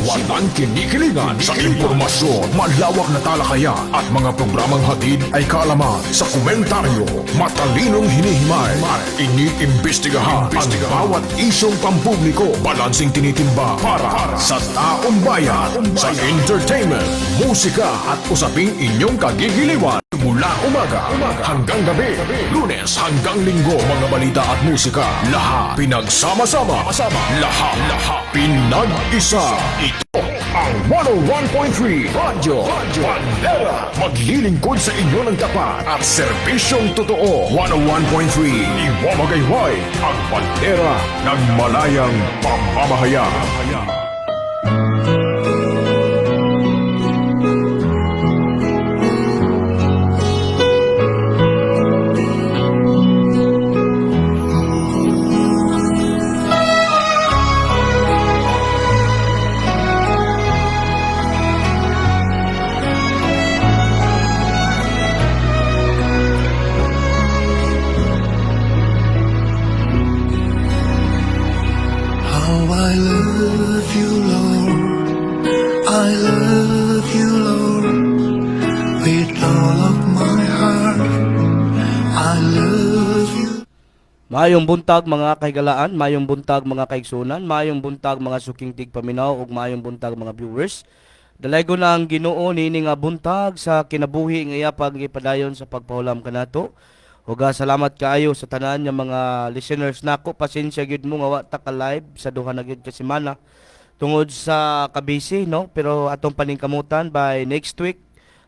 walang kinikilingan sa impormasyon, malawak na talakayan at mga programang hatid ay kaalaman sa komentaryo, matalinong hinihimay, iniimbestigahan ang bawat isyong pampubliko, balansing tinitimba para sa taong bayan, sa entertainment, musika at usaping inyong kagigiliwan. Mula umaga hanggang gabi, Lunes hanggang Linggo, mga balita at musika, lahat pinagsama-sama, lahat pinag-isa. Ito ang 101.3 Radyo Bandera, maglilingkod sa inyo ng tapat at serbisyong totoo. 101.3 Iwamagayway, ang bandera ng malayang pamamahayag. I love you, Lord. I love you, Lord. With all of my heart, I love you. Maayong buntag mga kaigalaan, maayong buntag mga kaigsunan, maayong buntag mga suking tigpaminaw ug maayong buntag mga viewers. Dalay ko na ang Ginoo nini nga buntag sa kinabuhi nga iya pagipadayon sa pagpahulam kanato. Uga salamat kaayo sa tanan nga mga listeners nako. Pasensya gyud mo nga wa ta ka live sa duha na gyud ka semana tungod sa kabisi, no, pero atong paningkamutan by next week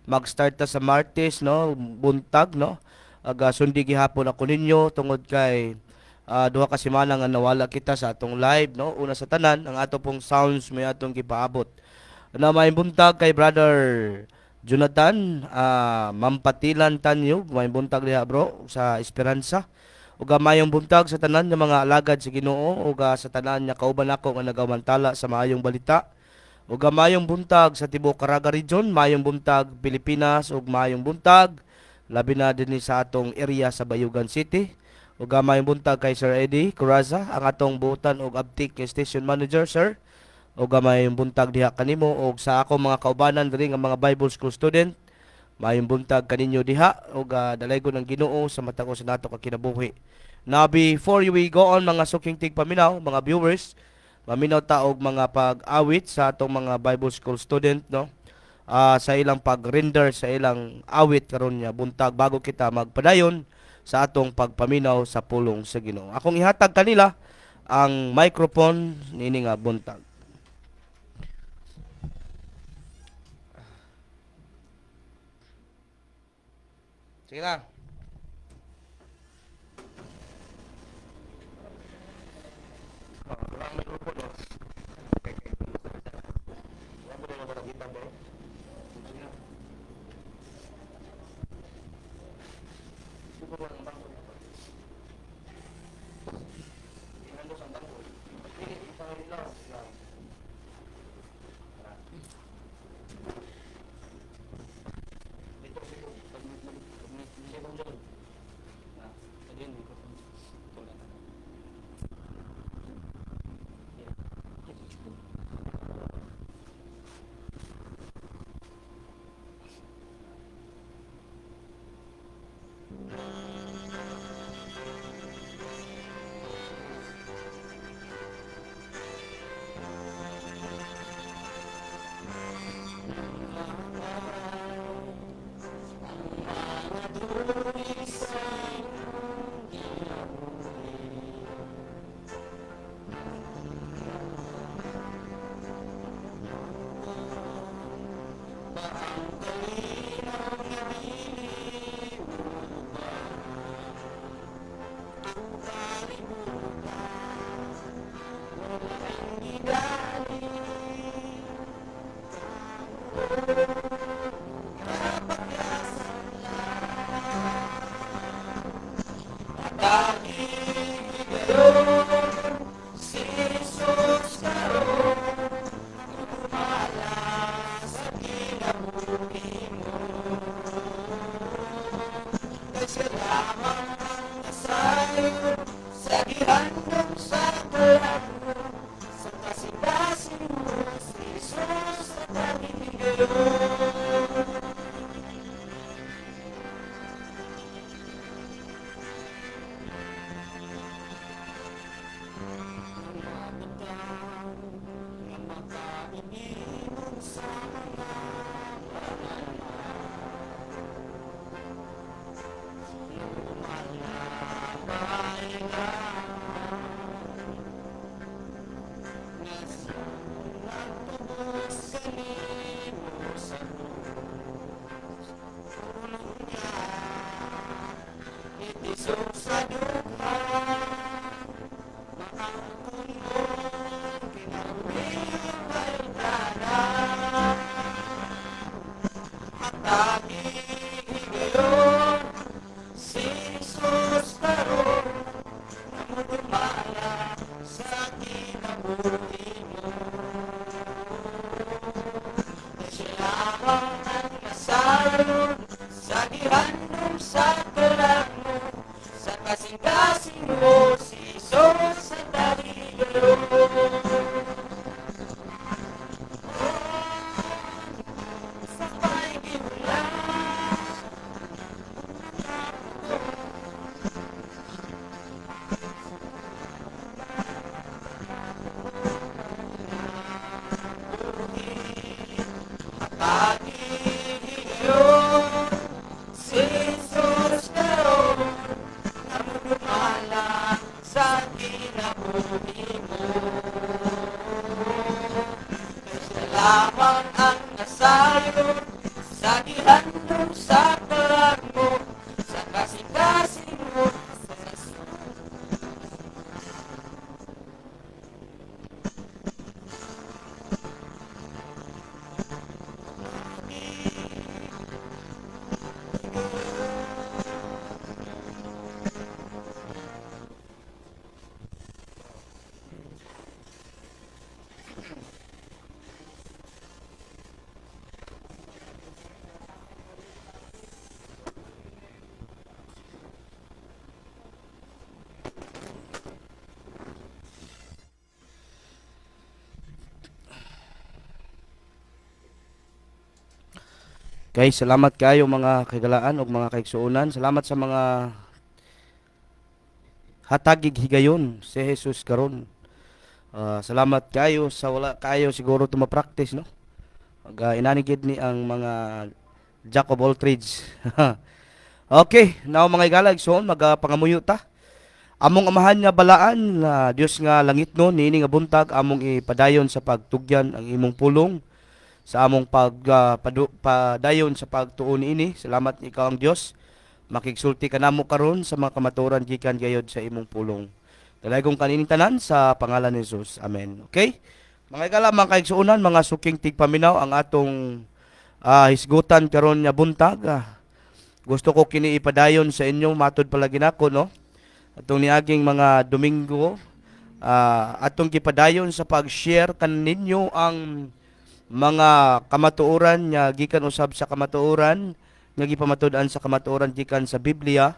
mag-start ta sa Martes, no, buntag, no. Aga sundi gihapon ako ninyo tungod kay duha ka semana nga nawala kita sa atong live, no. Una sa tanan ang ato pong sounds may atong gipaabot na may buntag kay brother Jonathan Mampatilan Tanyo, may buntag diha bro sa Esperanza. Uga mayong buntag sa tanan ng mga alagad sa Ginoo, uga sa tanan nga kauban ako nga nagawantala sa maayong balita. Uga mayong buntag sa tibuok Caraga Region, mayong buntag Pilipinas, ug mayong buntag labi na dinhi sa atong area sa Bayugan City. Uga mayong buntag kay Sir Eddie Coraza, ang atong buutan og Abtik Station Manager, sir. Uga mayong buntag diha kanimo og sa ako mga kaubanan diri nga mga Bible School student. Mayong buntag kaninyo diha ug dalay ko ng Ginoo sa matag sa nato ka kinabuhi. Now before we go on mga suking tigpaminaw, mga viewers, maminaw ta og mga pag-awit sa atong mga Bible School student, no. Sa ilang pag-render sa ilang awit karon nya buntag bago kita magpadayon sa atong pagpaminaw sa pulong sa Ginoo. Akong ihatag kanila ang microphone nini nga buntag. Sige na. gihandom sa karamo, sa kasing-kasing mo, si Jesus sa daligayon. Sa paigilan, pag-ihigayon, si Jesus karon, namumala sa kinabuhi mo. Kaya lamang ang nasayon, sa gihandom sa karamo, sa kasing-kasing mo, sa Okay, salamat kayo mga kagalaan o mga kaigsuonan. Salamat sa mga hatagig higayon si Jesus karon. Salamat kayo sa wala kayo siguro tumapractice, no? Inanigid ni ang mga jack of all trades. Okay, now mga igalag so magapangamuyo ta. Among amahan nga balaan na Dios nga langit no niini nga buntag among ipadayon sa pagtugyan ang imong pulong sa among padayon sa pagtuon ini. Salamat ikaw ang Dios. Makigsulti ka namo karon sa mga kamaturan gikan gayod sa imong pulong. Dalaygon kanining tanan sa pangalan ni Jesus. Amen. Okay? Mga igala, mga kaigsuonan, mga suking tigpaminaw ang atong hisgutan karon nga buntag. Gusto ko kini ipadayon sa inyo matud palagi nako, no? Atong niaging mga Domingo, atong gipadayon sa pag-share kaninyo ang mga kamatuoran nga gikan usab sa kamatuoran nga gipamatud-an sa kamatuoran gikan sa Biblia.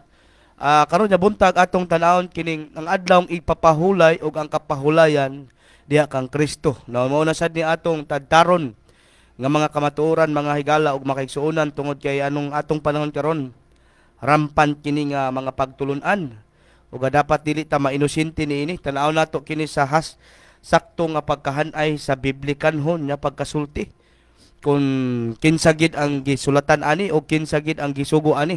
Karon nga buntag atong tan-awon kining ang adlawng ipapahulay ug ang kapahulayan diha kang Kristo. Now mao na sad ni atong tadtaron nga mga kamatuoran, mga higala ug makaigsuonan tungod kay anong atong panahon karon rampan kini nga mga pagtulun-an ug dapat dili ta mainosente niini. Tan-awon nato kini sa sakto nga pagkahanay sa biblikanhon nga pagkasulti kung kinsa gid ang gisulatan ani o kinsa gid ang gisugo ani.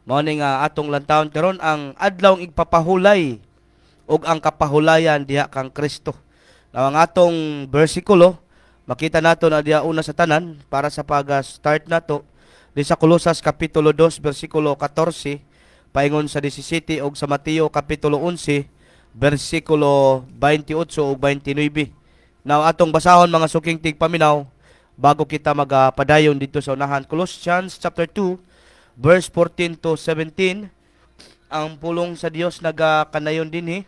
Mao ni nga atong lantawon karon ang adlawng igpapahulay ug ang kapahulayan diha kang Kristo. Now ang atong bersikulo makita nato na diha una sa tanan para sa pag-start nato di sa Colosas kapitulo 2 bersikulo 14 paingon sa 17 ug sa Mateo kapitulo 11 versikulo 28 ug 29. Now atong basahon mga suking tigpaminaw bago kita magpadayon dito sa unahan. Colossians chapter 2 verse 14 to 17. Ang pulong sa Dios nagakanayon dinhi.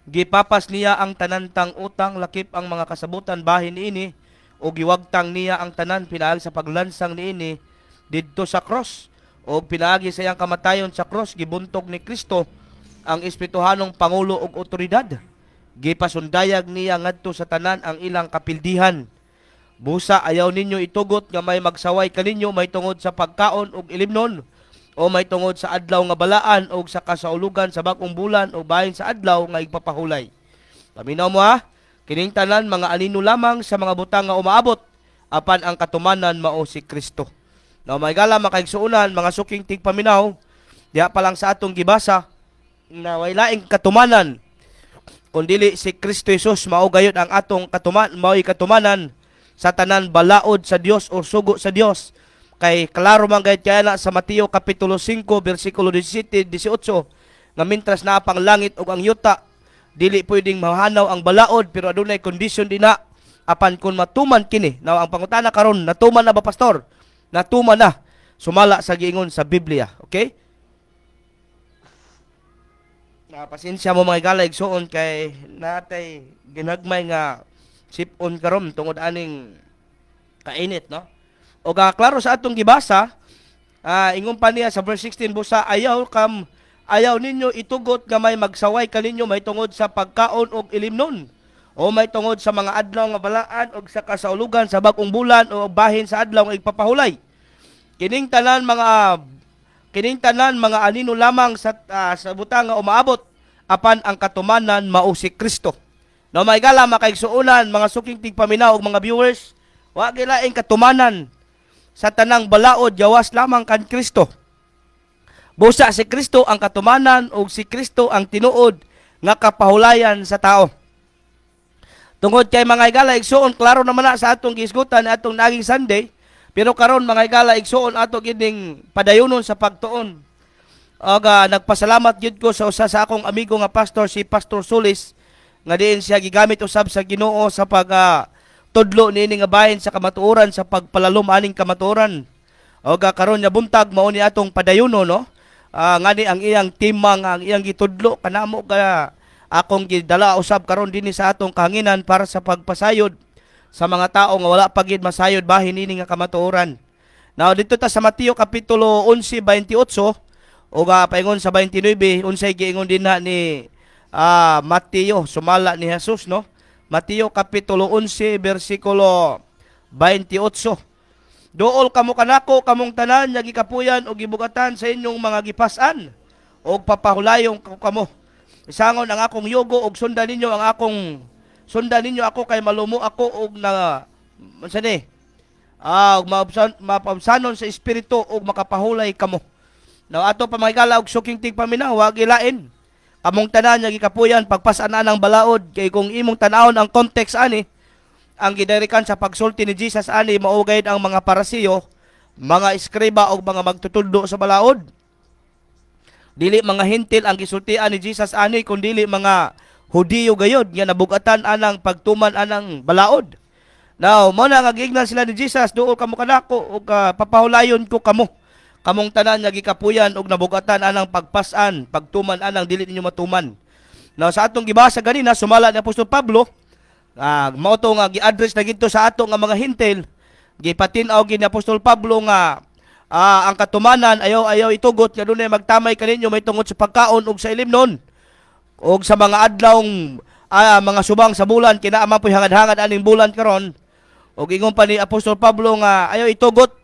Gipapas niya ang tanantang utang lakip ang mga kasabutan bahin niini o giwagtang niya ang tanan pinaagi sa paglansang niini didto sa cross o pinaagi sa iyang kamatayon sa cross gibuntog ni Kristo ang espirituhanong pangulo ug otoridad. Gipasundayag niya ngadto sa tanan ang ilang kapildihan. Busa ayaw ninyo itugot nga may magsaway kaninyo may tungod sa pagkaon ug ilimnon o may tungod sa adlaw nga balaan o sa kasaulugan sa bag-ong bulan o bahin sa adlaw nga igpapahulay. Paminaw mo ha, kining tanan mga anino lamang sa mga butang nga umaabot apan ang katumanan mao si Kristo. Now may gala makaigsuunan mga suking tigpaminaw diha pa lang sa atong gibasa na way laing katumanan kundili si Kristo Jesus mao gayud ang atong mao'y katumanan sa tanan balaod sa Dios o sugo sa Dios. Kay klaro man gayud kaya na sa Mateo kapitulo 5 bersikulo 17-18 nga mintras na pang langit ug ang yuta dili pwedeng mahanaw ang balaod pero adunay kondisyon din na apan kun matuman kini. Now ang pangutana karon, natuman na ba pastor? Natuman na sumala sa giingon sa Biblia. Okay? Pasensya mo mga igala igsuon kay natay ginagmay nga sipon karon tungod aning kainit, no? O klaro sa atong gibasa, ingon pa niya sa verse 16 busa, ayaw ninyo itugot nga may magsaway kaninyo may tungod sa pagkaon og ilimnon, o may tungod sa mga adlaw nga balaan og sa kasaulugan sa bag-ong bulan o bahin sa adlaw nga igpapahulay. Kining tanan mga anino lamang sa butang nga umaabot apan ang katumanan mao si Kristo. No maigala makaigsuunan mga suking tigpaminaw og mga viewers, wa gilaing katumanan sa tanang balaod yawas lamang kan Kristo. Busa si Kristo ang katumanan ug si Kristo ang tinuod nga kapahulayan sa tao. Tungod kay mga igala igsuon, klaro naman na sa atong giisgutan atong naging Sunday, pero karon mga igala igsuon ato gining padayunon sa pagtuon. Og nagpasalamat gyud ko sa usa sa akong amigo nga pastor, si Pastor Solis, nga diin siya gigamit usab sa Ginoo sa tudlo niini nga bahin sa kamatuoran sa pagpalalom aning kamatuoran. Og karon nya buntag mao ni atong padayuno, no? Ngani ang iyang timang ang iyang gitudlo kanamo ka akong gidala usab karon dinhi sa atong kahanginan para sa pagpasayod sa mga tao nga wala pa gid masayod bahin ini nga kamatuoran. Now dito ta sa Mateo kapitulo 11:28 o paingon sa 29 unsay giingon dinha ni Mateo sumala ni Jesus, no? Mateo kapitulo 11 bersikulo 28. Dool kamo kanako kamong tanan nga gikapuyan o gibugatan sa inyong mga gipas-an og papahulayon ko kamo. Isangon ang akong yugo og sundan ninyo ako kay malumo ako og mapamsanon sa espiritu og makapahulay kamo. Now ato pamagala og suking tigpaminaw wa gilain. Among tanan nga gikapuyan pagpas-an ng balaod kay kung imong tan-awon ang context ani, ang gidirikan sa pagsulti ni Jesus ani maugay ang mga parasiyo, mga eskriba o mga magtutuldo sa balaod. Dili mga hintil ang gisultian ni Jesus ani kundi mga Hudiyo gayod nga nabugatan anang pagtuman anang balaod. Now mo na nga giignan sila ni Jesus, duol kamo kanako og papahulayon ko kamo. Kamong tanan nga gikapuyan og nabugatan anang pagpasan, pagtuman anang dili ninyo matuman. Now sa atong gibasa ganina sumala ni Apostol Pablo, mao to nga gi-address na gito sa ato nga mga hintil, gipatin-aw ni Apostol Pablo nga ang katumanan ayaw itugot nga dunay magtamay kaninyo may tungod sa pagkaon ug sa ilimnon ug sa mga adlawng mga subang sa bulan kinaaman po'y hangad-hangad aning bulan karon. Ug ingon pa ni Apostol Pablo nga ayaw itugot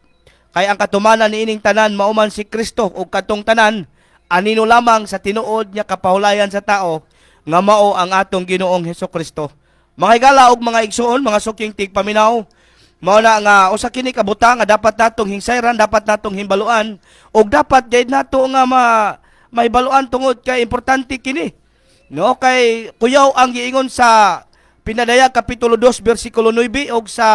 kay ang katumanan niining tanan mauman si Kristo ug katong tanan anino lamang sa tinuod niya kapahulayan sa tao nga mao ang atong Ginoong Hesukristo. Mga higala ug mga igsuon, mga suking tigpaminaw, mao na nga usa kini kabutang nga dapat natong hingsayran, dapat natong himbaluan ug dapat gayud nato nga mahibaluan tungod kay importante kini. No, kay kuyaw ang giingon sa Pinadayag kapitulo 2 bersikulo 9 ug sa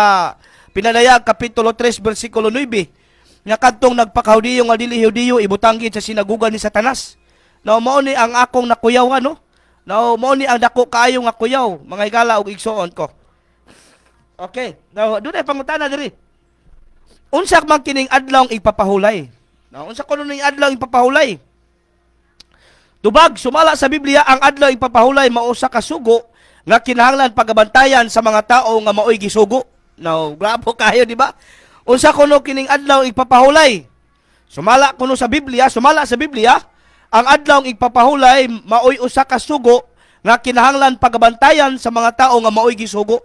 Pinadayag kapitulo 3 bersikulo 9 nga kadtong nagpakahudiyo nga dili Hudiyo ibutang gid sa sinaguga ni Satanas. No, mao ni ang akong nakuyaw no. No, mao ni ang dako kaayo nga kuyaw, mga higala ug igsuon ko. Okay, now dunay pangutana diri. Unsa man kining adlaw ipapahulay? No, unsa kuno ning adlaw ipapahulay? Tubag sumala sa Biblia ang adlaw ipapahulay mao sa kasugo nga kinahanglan pagabantayan sa mga tao nga maoy gisugo. Now, grabo kayo di ba? Unsa kuno kining adlaw ipapahulay? Sumala sa Biblia, ang adlaw ipapahulay maoy usa ka sugo nga kinahanglan pagabantayan sa mga tao nga maoy gisugo.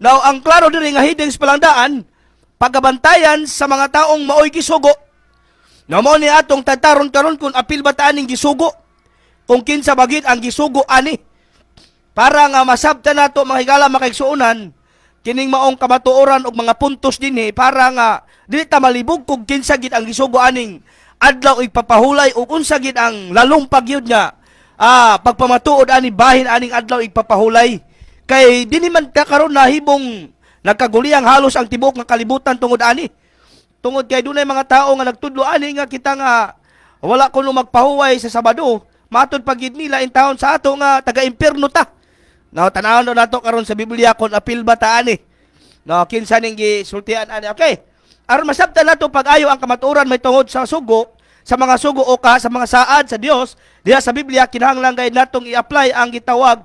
Now, ang klaro diri nga hidings palandaan, pagabantayan sa mga taong maoy gisugo. Now, mao ni atong tataron karon kung apil ba ta aning gisugo? Kung kinsa bagid ang gisugo ani. Para nga masabtan nato mga higala makaigsuonan kining maong kamatuoran og mga puntos dinhi para nga dili ta malibog kung kinsa gid ang gisugo aning adlaw ipapahulay ug unsa gid ang lalong pagyud nga pagpamatuod ani bahin aning adlaw ipapahulay. Kay dinhi man karon nahibong nagkaguliyang halos ang tibuok nga kalibutan tungod ani. Tungod kay dunay mga tao nga nagtudlo ani nga kita nga wala kuno magpahuway sa Sabado, matod pagid nila in taon sa ato nga taga-impierno ta. Now tanawon nato karon sa Biblia kon apil ba ta ani. No, kinsa ning gisultian ani. Okay. Aron masabtan nato pag-ayo ang kamatuoran may tungod sa sugo, sa mga sugo o sa mga saad sa Dios, diha sa Biblia kinahanglan gayud natong i-apply ang gitawag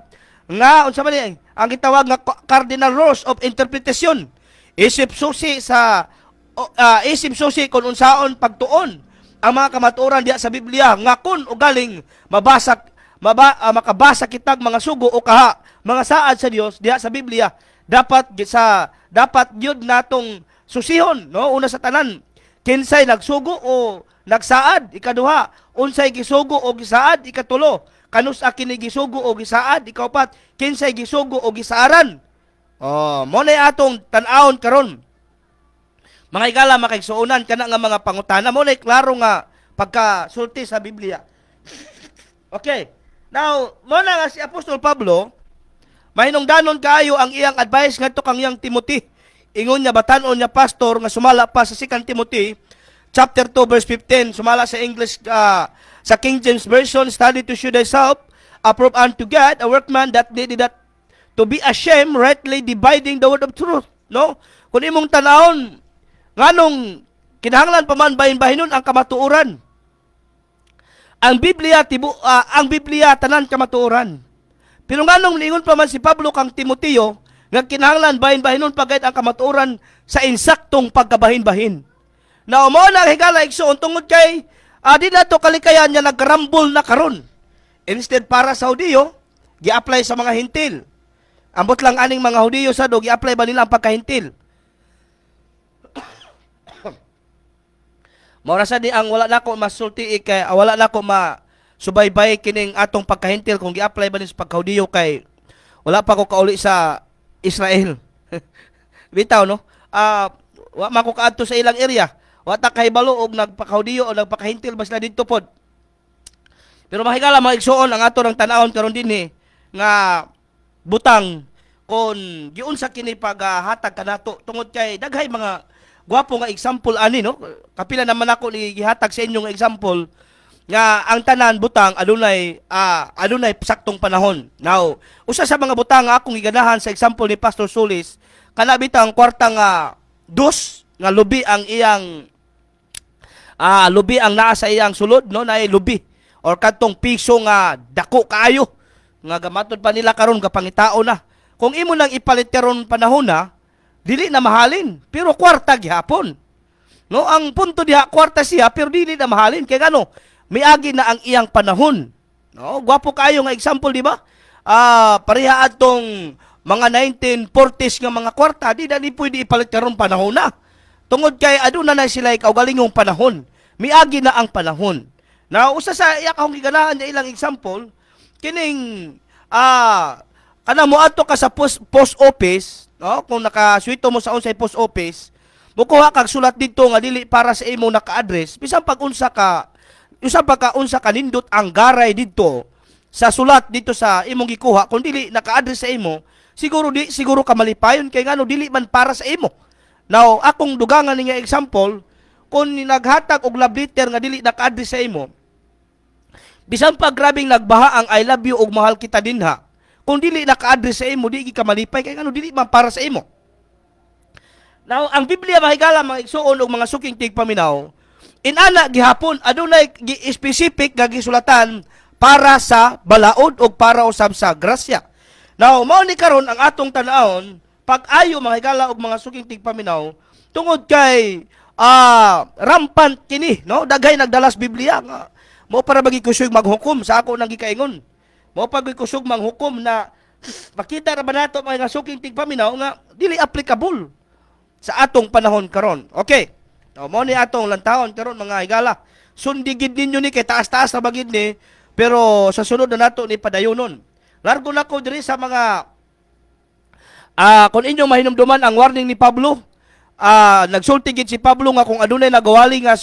nga unsa man ang gitawag nga cardinal rules of interpretation. Isip susi sa isip susi kung unsaon pagtuon ang mga kamatuoran diha sa Biblia nga kun ugaling makabasa kitag mga sugo o kaha mga saad sa Dios diha sa Biblia, dapat gyud natong susihon, no? Una sa tanan, kinsay nagsugo o nagsaad, ikaduha, unsay gisugo o gisaad, ikatulo, kanusa kini gisugo o gisaad, ikaupat, kinsay gisugo o gisaaran. Mo na atong tan-awon karon. Mga igala makaigsuonan kana nga mga pangutana mo na klaro nga pagkasulti sa Biblia. Okay. Now, mo na nga si Apostol Pablo, mahinungdanon kaayo ang iyang advice ngadto kang iyang Timothy. Ingon niya batan-on niya pastor nga sumala pa sa 2 Timothy chapter 2 verse 15, sumala sa English sa King James Version, study to show thyself approved unto God, a workman that needed not to be ashamed, rightly dividing the word of truth. No? Kung imong tanawon, nganong kinahanglan pa man bahin-bahinon ang kamatuoran. Ang Biblia tanan kamatuoran. Pero nganong niingon pa man si Pablo kang Timoteo nga kinahanglan bahin-bahinon pagayt ang kamatuoran sa insaktong pagkabahin-bahin. Na mo na higala igsoon tungod kay di na to kalikayan niya nagrambol na karon. Instead para sa Hudiyo, gi-apply sa mga Hintil. Ambot lang aning mga Hudiyo sa do gi-apply ba nila ang pagkahintil. Mao sa di ang wala nako masulti kay wala nako subaybay kining atong pagkahintil kung gi-apply ba ni sa pagkahudiyo kay wala pa ko kauli sa Israel. Bitaw no? Wa man ko kaadto sa ilang area. Wa ta kahibalo og nagpakahudiyo o nagpakahintil basta didto pod. Pero mahigala maigsuon ang ato ng tan-awon karon dinhi nga butang kon giunsa kini paghatag kanato tungod kay daghay mga gwapo nga example ani no. Kapila naman ako ni gihatag sa inyong example nga ang tanan butang adunay saktong panahon. Now, usa sa mga butang nga akong giganahan sa example ni Pastor Solis, kana bitang kwarta nga dos nga lubi ang iyang lubi ang naa sa iyang sulod no, na lubi or kadtong piso nga dako kaayo nga gamaton pa nila karon kapangitao na. Kung imo nang ipalit karon panahon na, dili na mahalin, pero kwarta gihapon. No, ang punto diha kwarta siya pero dili na mahalin kay gano miagi na ang iyang panahon. No, gwapo kayo nga example di ba? Pareha atong mga 1940s nga mga kwarta, di na ni pwede ipalit karon panahon na. Tungod kay aduna na sila kaugalingong panahon. Miagi na ang panahon. Now, usa sa iya akong giganahan na ilang example, kining kana mo ato ka sa post office, no? Kung nakaswito mo sa unsay post office, mukuha kag sulat dito nga dili para sa imo naka-address, bisan pag unsa ka nindot ang garay dito sa sulat dito sa imong gikuha, kung dili naka-address sa imo, siguro ka malipayon kay ngano dili man para sa imo. Now, akong dugangan ni nga example, kung naghatag og love letter nga dili naka-address sa imo, bisan pag grabing nagbaha ang I love you og mahal kita dinha, kung dili naka-address sa imo, di ka malipay kay ngano dili man para sa imo. Now, ang Biblia mahigala mga igsuon og mga suking tigpaminaw, inana gihapon adunay specific nga gisulatan para sa balaod o para usab sa grasya. Now, mao ni karon ang atong tan-awon pag-ayo mga higala og mga suking tigpaminaw tungod kay rampant kini, no? Daghay nagdalas Biblia nga mo para bagi kusog maghukom sa ako nang gikaingon. Mo pag kusog manghukom na makita ra ba nato mga suking tigpaminaw nga dili applicable sa atong panahon karon. Okay. So, mo ni atong lantawon karon mga higala. Sundigid ninyo ni kay taas-taas na bagid ni, pero sa sunod na nato ni padayonon. Largo na ko diri sa mga kung inyong mahinumduman ang warning ni Pablo. Nagsulti gid si Pablo nga kung adunay nagawali nga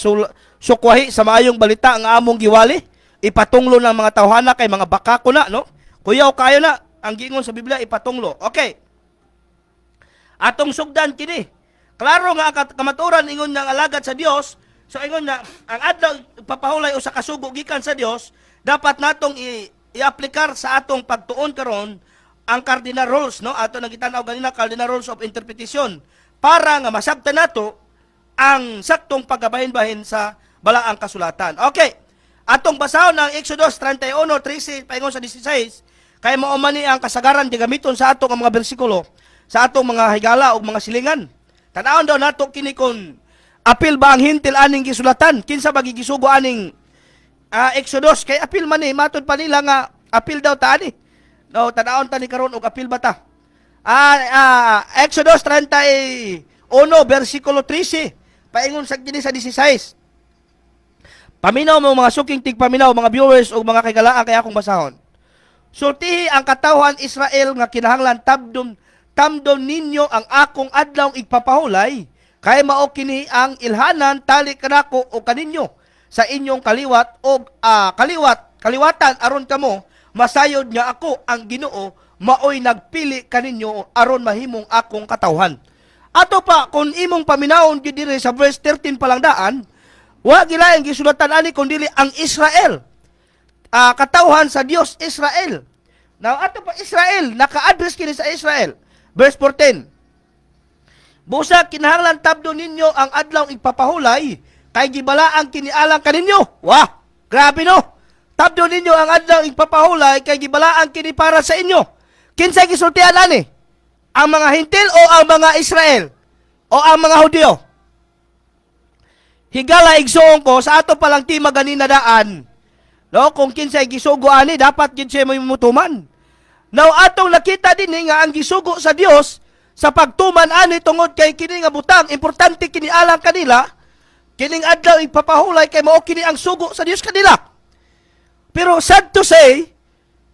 sukwahi sa maayong balita ang among giwali, ipatunglo ng mga tawhana kay mga bakako na, no? Kuyaw kayo na ang giingon sa Biblia ipatunglo. Okay. Atong sugdan kini. Klaro nga kamaturan ingon ng alagad sa Dios. So ingon na ang adlaw papahulay usa ka sugo gikan sa Dios, dapat natong i-aplikar sa atong pagtuon karon ang cardinal rules, no? Ato nang gitan-aw ganina cardinal rules of interpretation para nga masabtan nato ang saktong paggabahin-bahin sa balaang kasulatan. Okay. Atong basahon ang Exodus 31:13 paingon sa 16 kay mao man ni ang kasagaran gamiton sa atong mga bersikulo sa atong mga higala ug mga silingan. Tanawon daw nato kini kon Apil ba ang hintil aning gisulatan? Kinsa ba gigisugo aning Exodus? Kay apil man ni matod pa nila nga apil daw ta ani. No, tanaon ta ni karon og apil ba ta? Exodus 31 versikulo 13. Paingon sa kini sa 16. Paminaw mo mga suking tigpaminaw, mga viewers o mga kagalaan kaya akong basahon. Sultihi ang katawhan Israel nga kinahanglan tamdom ninyo ang akong adlaw igpapahulay, kay mao kini ang ilhanan tali kanako o kaninyo sa inyong kaliwat o kaliwatan aron kamo masayod nga ako ang Ginoo maoy nagpili kaninyo aron mahimong akong katawhan. Ato pa kung imong paminawon gyud diri sa verse 13 pa lang daan, wa gilaing gisulatan ani kundi ang Israel. Katawhan sa Dios Israel. Now ato pa Israel, naka-address kini sa Israel. Verse 14. Busa kinahanglan tabdo ninyo ang adlaw igpapahulay kay gibalaan kini alang kaninyo. Wah, grabe no. Tabdo ninyo ang adlaw igpapahulay kay gibalaan kini para sa inyo. Kinsay gisultian ani? Ang mga Hintil o ang mga Israel? O ang mga Hudyo? Higala igsuon ko sa ato palang tima ganina daan. No, kung kinsay gisugo ani dapat kinsay mo mutuman. Now atong nakita din nga ang gisugo sa Dios sa pagtuman ani tungod kay kini nga butang importante kini alang kanila. Kining adlaw ipapahulay kay mao kini ang sugo sa Dios kanila. Pero sad to say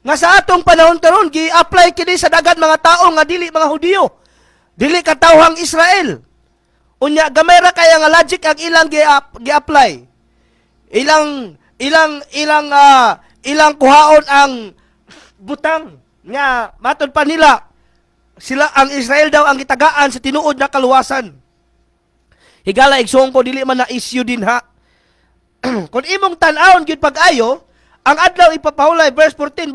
nga sa atong panahon karon gi-apply kini sa daghang mga tao nga dili mga Hudiyo. Dili katawhang Israel. Unya gamay ra kaya nga logic ang ilang gi-apply. Ilang kuhaon ang butang nga matod pa nila sila ang Israel daw ang gitagaan sa tinuod na kaluwasan. Higala igsuon ko dili man na issue din ha. Kung imong tan-awon gyud pag-ayo, ang adlaw ipapahulay verse 14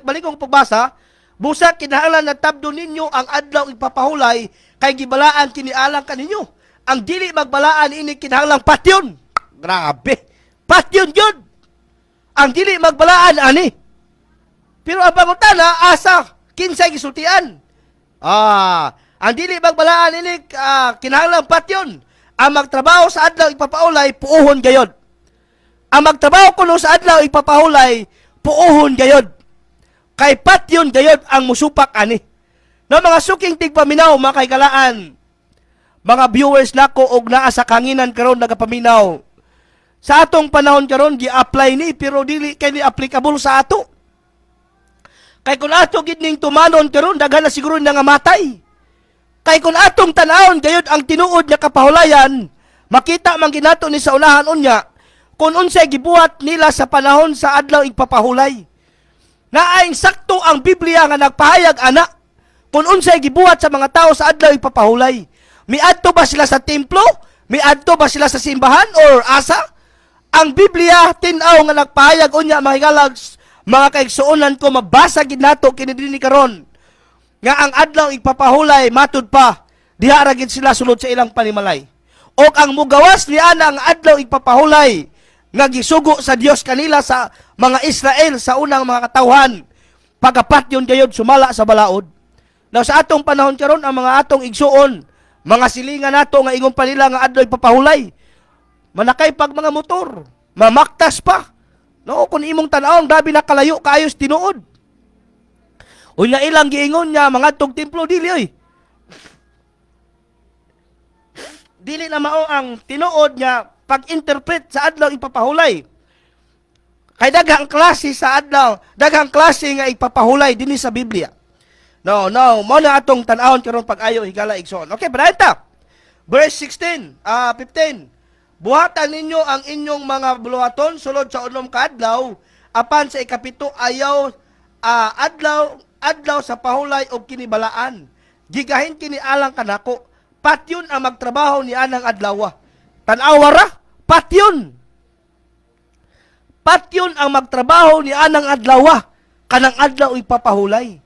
balikong pagbasa, busa kinahanglan na tabdo ninyo ang adlaw ipapahulay kay gibalaan kini alang kaninyo. Ang dili magbalaan ini kinahanglang patyon. Grabe. Patyon gyud. Ang dili magbalaan ani. Pero ang pangutana asa kinsay gisultian. Ang dili magbalaan ini kinahanglang patyon. Ang magtrabaho sa adlaw ipapahulay puuhon gayod. Ang magtrabaho kuno sa adlaw ipapahulay puuhon gayod. Kay patyon gayod ang musupak ani. No mga suking tigpaminaw mga kaigalaan. Mga viewers nako og naa sa kanginan karon nagapaminaw. Sa atong panahon karon gi-apply ni pero dili kay ni applicable sa ato. Kay kun ato gid ning tumanon karon daghan na siguro nga matay. Kay kun atong tan-awon gayud ang tinuod nga kapahulayan, makita man ginato ni sa unahan unya kun unsay gibuhat nila sa panahon sa adlaw igpapahulay. Naaing sakto ang Biblia nga nagpahayag ana kun unsay gibuhat sa mga tao sa adlaw igpapahulay. Miadto ba sila sa templo? Miadto ba sila sa simbahan or asa? Ang Biblia tin-aw nga nagpahayag unya mahigalag mga kaigsuonan ko mabasa gid nato kini dinhi karon nga ang adlaw igpapahulay matud pa diha ra gid sila sulod sa ilang panimalay. Og ang mugawas ni ana ang adlaw igpapahulay nga gisugo sa Dios kanila sa mga Israel sa unang mga katawhan pagapatyon gayud sumala sa balaod. Now sa atong panahon karon ang mga atong igsuon mga silingan nato nga ingon pa nila nga adlaw ipapahulay. Manakay pag mga motor, mamaktas pa. No, kung imong tan-awon grabe na kalayo kaayos tinuod. Unya ilang giingon niya mga tug templo dili oy. Dili na mao ang tinuod niya pag-interpret sa adlaw ipapahulay. Kay daghang klase sa adlaw, daghang klase nga ipapahulay dinhi sa Biblia. No, mo na atong tan-awon karon pag-ayo higala igsoon. Okay, brayta. Verse 15. Buhatan ninyo ang inyong mga buluhaton sulod sa unom ka adlaw, apan sa ikapito ayaw adlaw sa pahulay og kinibalaan. Gigahin kini alang kanako. Patyon ang magtrabaho ni anang adlaw. Tan-awa ra, patyon. Patyon ang magtrabaho ni anang adlaw. Kanang adlaw ipapahulay.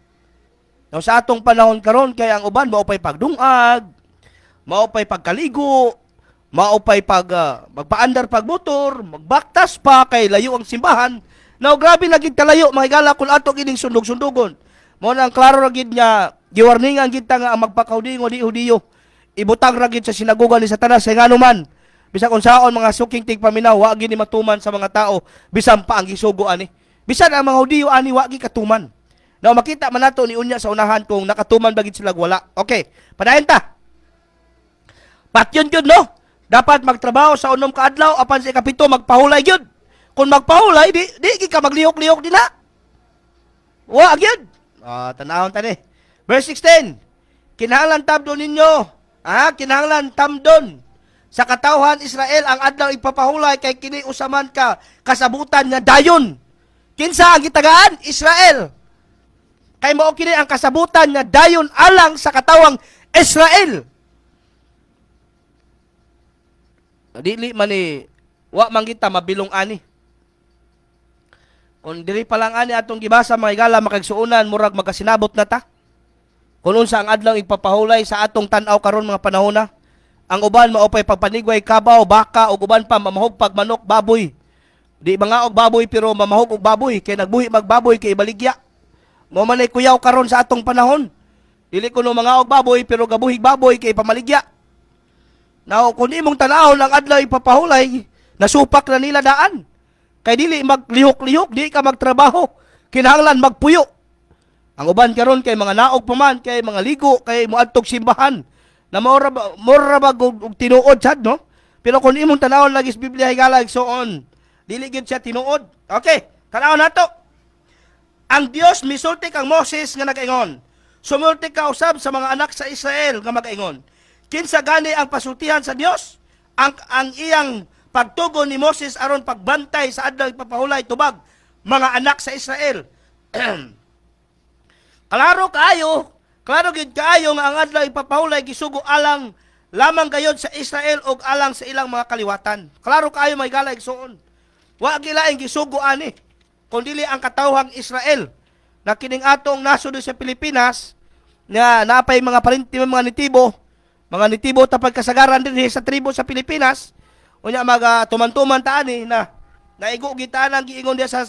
Now, sa atong panahon karon kay ang uban maupay pagdungag, maupay pagkaligo, maupay magpaandar pagmotor, magbaktas pa kay layo ang simbahan. Now grabe na gid kalayo mahigala kun ato gining sundog-sundugon. Mao nang klaro ra gid nya giwarningan gid ta nga ang magpakaudingo di Hudiyo. Ibutang ra gid sa sinagoga ni Satanas kay nganuman Bisan kung saon mga suking tigpaminaw, wa gini matuman sa mga tao, bisan pa ang gisugo ani. Bisan ang mga Hudiyo ani wa gi katuman. Now makita man nato ni unya sa unahan kung nakatuman bagid sila wala. Okay, padayon ta. Patyon gyud no. Dapat magtrabaho sa unom ka adlaw apan sa ikapito magpahulay gyud. Kung magpahulay di ka maglihok-lihok dina. Wa gyud. Tanawon ta ni. Verse 16. Kinahanglan tabdon ninyo, kinahanglan tamdon sa katawhan Israel ang adlaw ipapahulay kay kini usaman ka kasabutan nga dayon. Kinsa ang gitagaan? Israel. Kay mao kini ang kasabutan nga dayon alang sa katawang Israel. Dili man ni wa man kita mabilong ani. Kung diri pa lang ani atong gibasa mga igala makagsuunan murag magkasinabot na ta. Kung unsa ang adlaw ipapahulay sa atong tan-aw karon mga panahon na. Ang uban maopay pagpanigway kabaw, baka ug uban pa mamahog pag manok, baboy. Di mga og baboy pero mamahog og baboy kay nagbuhi magbaboy kay baligya. Mo man ay kuyaw karon sa atong panahon. Dili kuno mga og baboy pero gabuhig baboy kay pamaligya. Now, kung imong tanahon ang adlaw ipapahulay, nasupak na nila daan. Kay dili maglihok-lihok, di ka magtrabaho. Kinahanglan magpuyo. Ang uban karon kay mga naog pa man, kay mga ligo, kay muadtog simbahan. Na mora ba og tinuod sad, no? Pero kung imong tanahon lagi sa Biblia higala igsoon, dili gid siya tinuod. Okay, tanahon nato. Ang Dios misulti kang Moses nga nagaingon. Sumulti ka usab sa mga anak sa Israel nga magaingon. Kinsa gani ang pasultihan sa Dios? Ang iyang pagtugon ni Moses aron pagbantay sa adlaw ipapahulay tubag mga anak sa Israel. Klaro gid kaayo nga ang adlaw ipapahulay gisugo alang lamang gayod sa Israel og alang sa ilang mga kaliwatan. Klaro kaayo may gala igsuon. Wa gilaing gisugo ani kundi ang katawhang Israel na kining atong nasod sa Pilipinas na napay mga parinti mga nitibo tapag kasagaran din sa tribo sa Pilipinas. Unya tuman-tuman taani na naigo gitaan ang giingon diya sa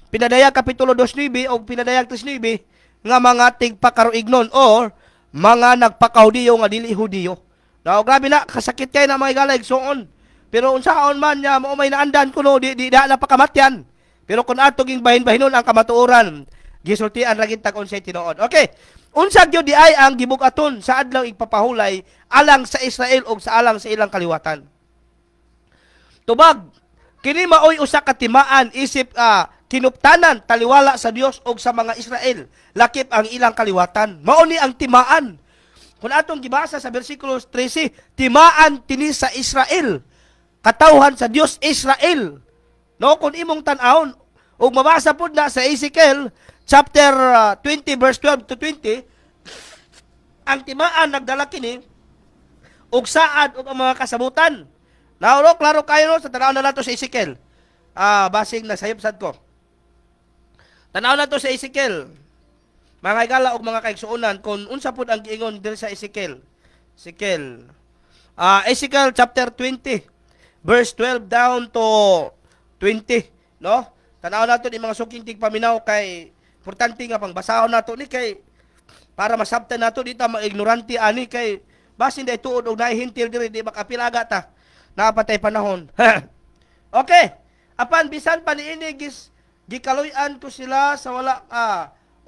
Pinadayag Kapitulo 2:9 o Pinadayag 3:9 nga mga tigpakaruignon or mga nagpakahudiyo nga dili Hudiyo. Now grabe na kasakit kay na mga galag suon. Pero unsaon man niya mao may naandan kuno di na pakamatyan. Pero kun ato ging bahin-bahinon ang kamatuoran, gisultian ra gid tag unsay tinuod. Okay. Unsa gyud di ay ang gibugaton sa adlaw ipapahulay alang sa Israel o sa alang sa ilang kaliwatan. Tubag, kini maoy usa ka timaan isip kinuptanan taliwala sa Dios o sa mga Israel. Lakip ang ilang kaliwatan. Mao ni ang timaan. Kung atong gibasa sa bersikulo 13, timaan kini sa Israel. Katawhan sa Dios Israel. No, kung imong tan-awon ug mabasa pud na sa Ezekiel chapter 20 verse 12 to 20, ang timaan nagdala kini og saad og ang mga kasabutan. Now, klaro kayo no, sa tanaw na nato sa Ezekiel. Basing na sayop sad ko. Tanaw na to sa Ezekiel. Mga igala og mga kaigsuonan kung unsa pud ang giingon diri sa Ezekiel. Ezekiel chapter 20 verse 12 down to 20, no? Tanaw nato ni mga suking tigpaminaw kay importante nga pangbasahon nato ni kay para masabtan nato dita maignorante ani kay basin day tuod og nahihintil diri di makapilaga ta. Napatay panahon. Okay. Apan bisan pa niini gikaluy-an ko sila sa wala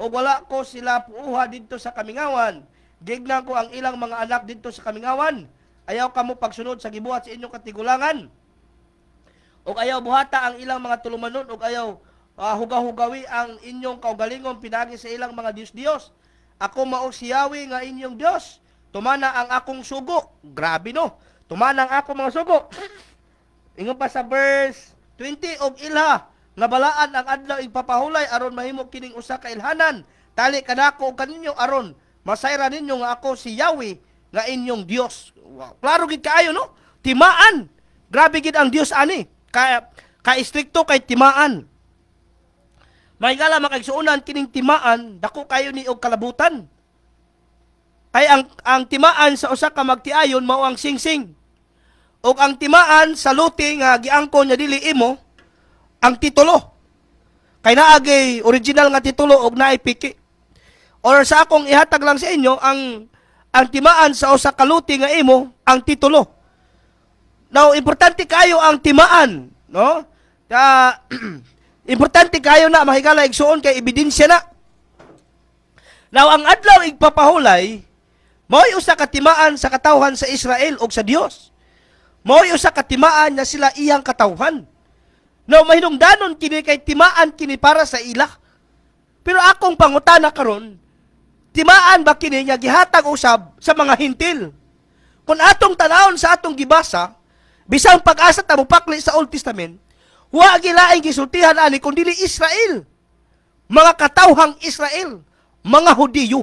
o wala ko sila puuha didto sa kamingawan. Gignan ko ang ilang mga anak didto sa kamingawan. Ayaw kamo pagsunod sa gibuhat sa inyong katigulangan. Og ayaw buhata ang ilang mga tulumanon og ayaw hugaw-hugawi ang inyong kaugalingon pinagi sa ilang mga Dios-Dios. Ako mao si Yahweh nga inyong Dios. Tumana ang akong sugo. Grabe no. Tumana ang akong mga sugo. Ingon pa sa verse 20 og ilha nga balaan ang adlaw ipapahulay aron mahimo kining usa ka ilhanan. Tali kadako og kaninyo aron masayra ninyo nga ako si Yahweh nga inyong Dios. Wow. Klaro gid kaayo no. Timaan. Grabe gid ang Dios ani. Ka-istrikto kay timaan. May gala makagsuunan kining timaan, dako kayo ni og kalabutan. Kay ang timaan sa usa ka magtiayon mao ang singsing. Og ang timaan sa luti nga giangkon nya dili imo ang titulo. Kay naagay original nga titulo og naay piki. Or sa akong ihatag lang sa inyo ang timaan sa usa ka luti nga imo ang titulo. Now, importante kayo ang timaan, no? Importante kayo na mahigala igsuon kay ebidensya na. Now, ang adlaw igpapahulay, mao'y usa ka timaan sa katawhan sa Israel o sa Dios. Mao'y usa ka timaan na sila iyang katawhan. Now, mahinungdanon kini kay timaan kini para sa ila. Pero akong pangutana karon, timaan ba kini nga gihatag usab sa mga hintil? Kung atong tanawon sa atong gibasa, bisang pag-asa ta mupakli sa Old Testament, wa gilaing gisultihan ani kun dili Israel. Mga katawhang Israel, mga Hudiyo.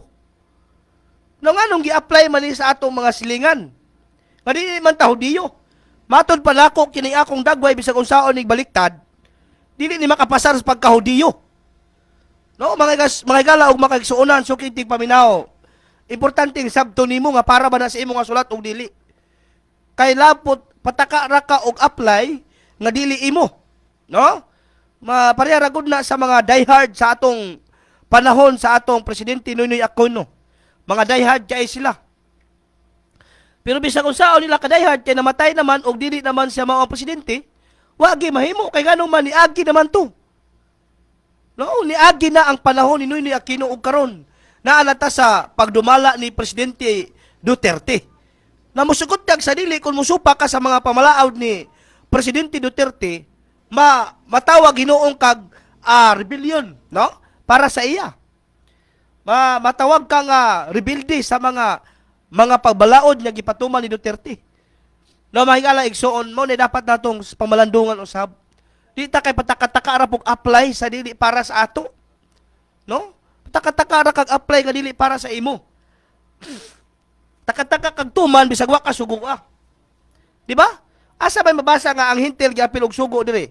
Nang anong gi-apply man ni sa atong mga silingan? Nga dili man ta Hudiyo. Matod pa nako kini akong dagway bisag unsaon nig baliktad, dili ni makapasar sa pagka-Hudiyo. No, mga gala og mga igsuonan suking tigpaminaw. Importante sabto nimo nga para ba na sa imo nga sulat og dili. Kay lapot pataka ra ka og apply nga dili imo, no? Mapareha ra gud na sa mga diehard sa atong panahon sa atong presidente Noynoy Aquino. Mga diehard kay sila. Pero bisag unsaon nila ka diehard kay namatay naman og dili naman siya mao ang presidente, wa gi mahimo kay nganong man niagi naman to. No, niagi na ang panahon ni Noynoy Aquino og karon. Naalata sa pagdumala ni Presidente Duterte. Na musugot kag sa dili kung musupa ka sa mga pamalaod ni Presidente Duterte, matawag Ginoong kag rebellion, no? Para sa iya. Matawag kang rebelde sa mga pagbalaod nga gipatuman ni Duterte. No, mahingala igsuon mo ni dapat natong pamalandungan usab. Di ta kay pataka-taka ra pug apply sa dili para sa ato. No? Taka-taka ra kag apply nga dili para sa imo. Taka-taka kag tuman bisag wa ka sugoa. Di ba? Asa may mabasa nga ang hintil giapil og sugo diri?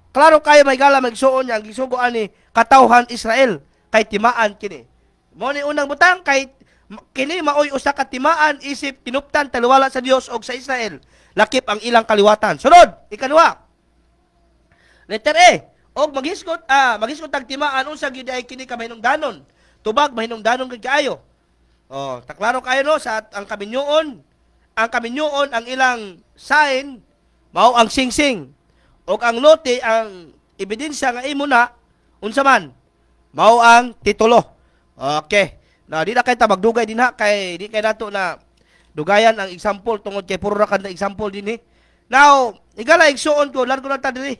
Klaro kayo may gala magsuon niya ang gisugoan ni katawhan Israel kay timaan kini. Mo ni unang butang kay kini maoy usa ka timaan isip tinuptan taliwala sa Dios og sa Israel. Lakip ang ilang kaliwatan. Sunod, ikaduha. Letter A. Og maghisgot ang timaan unsa gyud ay kini ka mahinungdanon. Tubag mahinungdanon gid kaayo. Oh, taklaro kayo no sa ang kaminyoon. Ang kaminyoon ang ilang sign mao ang singsing. Og ang lote ang ebidensya nga imo na unsa man mao ang titulo. Okay. Na di na kay ta magdugay dinha kay di kay nato na dugayan ang example tungod kay puro ra ka na example dinhi. Now, igala igsuon ko largo na ta diri.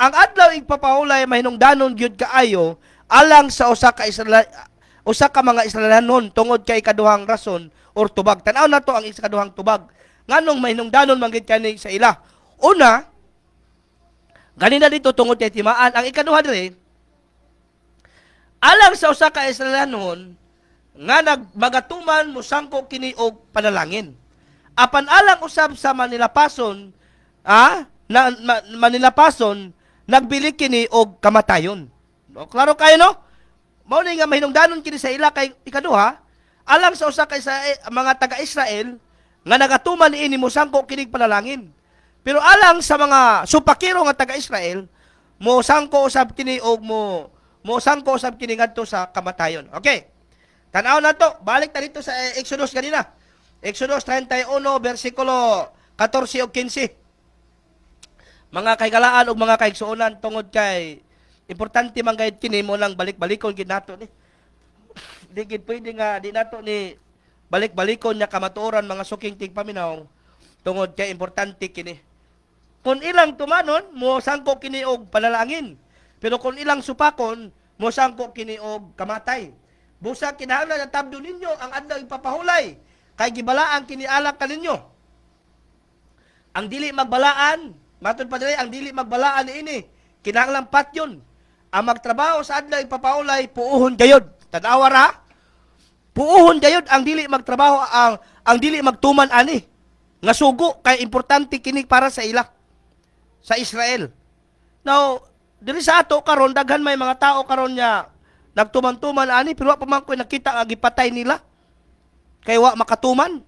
Ang adlaw igpapahulay mahinungdanon gyud kaayo alang sa usa ka mga Israelanon tungod kay kaduhang rason or tubag. Tan-aw nato ang isa kaduhang tubag. Nganong mahinungdanon man gyud kani sa ila. Una, ganina dito tungod kay timaan ang ikaduha diri alang sa usa ka Israelanon nga nagmagatuman musangko kini og panalangin. Apan alang usab sa Manilapason, Manilapason nagbili kini og kamatayon. No, klaro kayo no? Mao ni nga mahinungdanon kini sa ila kay ikaduha, alang sa usa kay sa mga taga-Israel nga nagatuman niini musangko kini panalangin. Pero alang sa mga supakiro nga taga-Israel, mo sangko usab kini og mo sangko usab kini ngadto sa kamatayon. Okay. Tan-aw na to, balik ta dito sa Exodus ganina. Exodus 31 bersikulo 14 ug 15. Mga kaygalaan o mga kaigsuonan tungod kay importante man gayud kini mo lang balik-balikon gid nato ni. Di gid pwede nga di nato ni balik-balikon nya kamatuoran mga suking tigpaminaw tungod kay importante kini. Kung ilang tumanon mo sangko kini og panalangin. Pero kung ilang supakon mo sangko kini og kamatay. Busa kinahanglan na tabdo ninyo ang adlaw ipapahulay kay gibalaan kini alak kaninyo. Ang dili magbalaan matod pa diri ang dili magbalaan niini kinahanglan patyon. Ang magtrabaho sa adlaw ipapaulay puuhon gayod. Tan-awa ra. Puuhon gayod ang dili magtrabaho ang dili magtuman ani. Nga sugo kay importante kini para sa ila sa Israel. Now, diri sa ato karon daghan may mga tao karon nya nagtuman-tuman ani pero wa pa man ko nakita nga gipatay nila. Kay wa makatuman.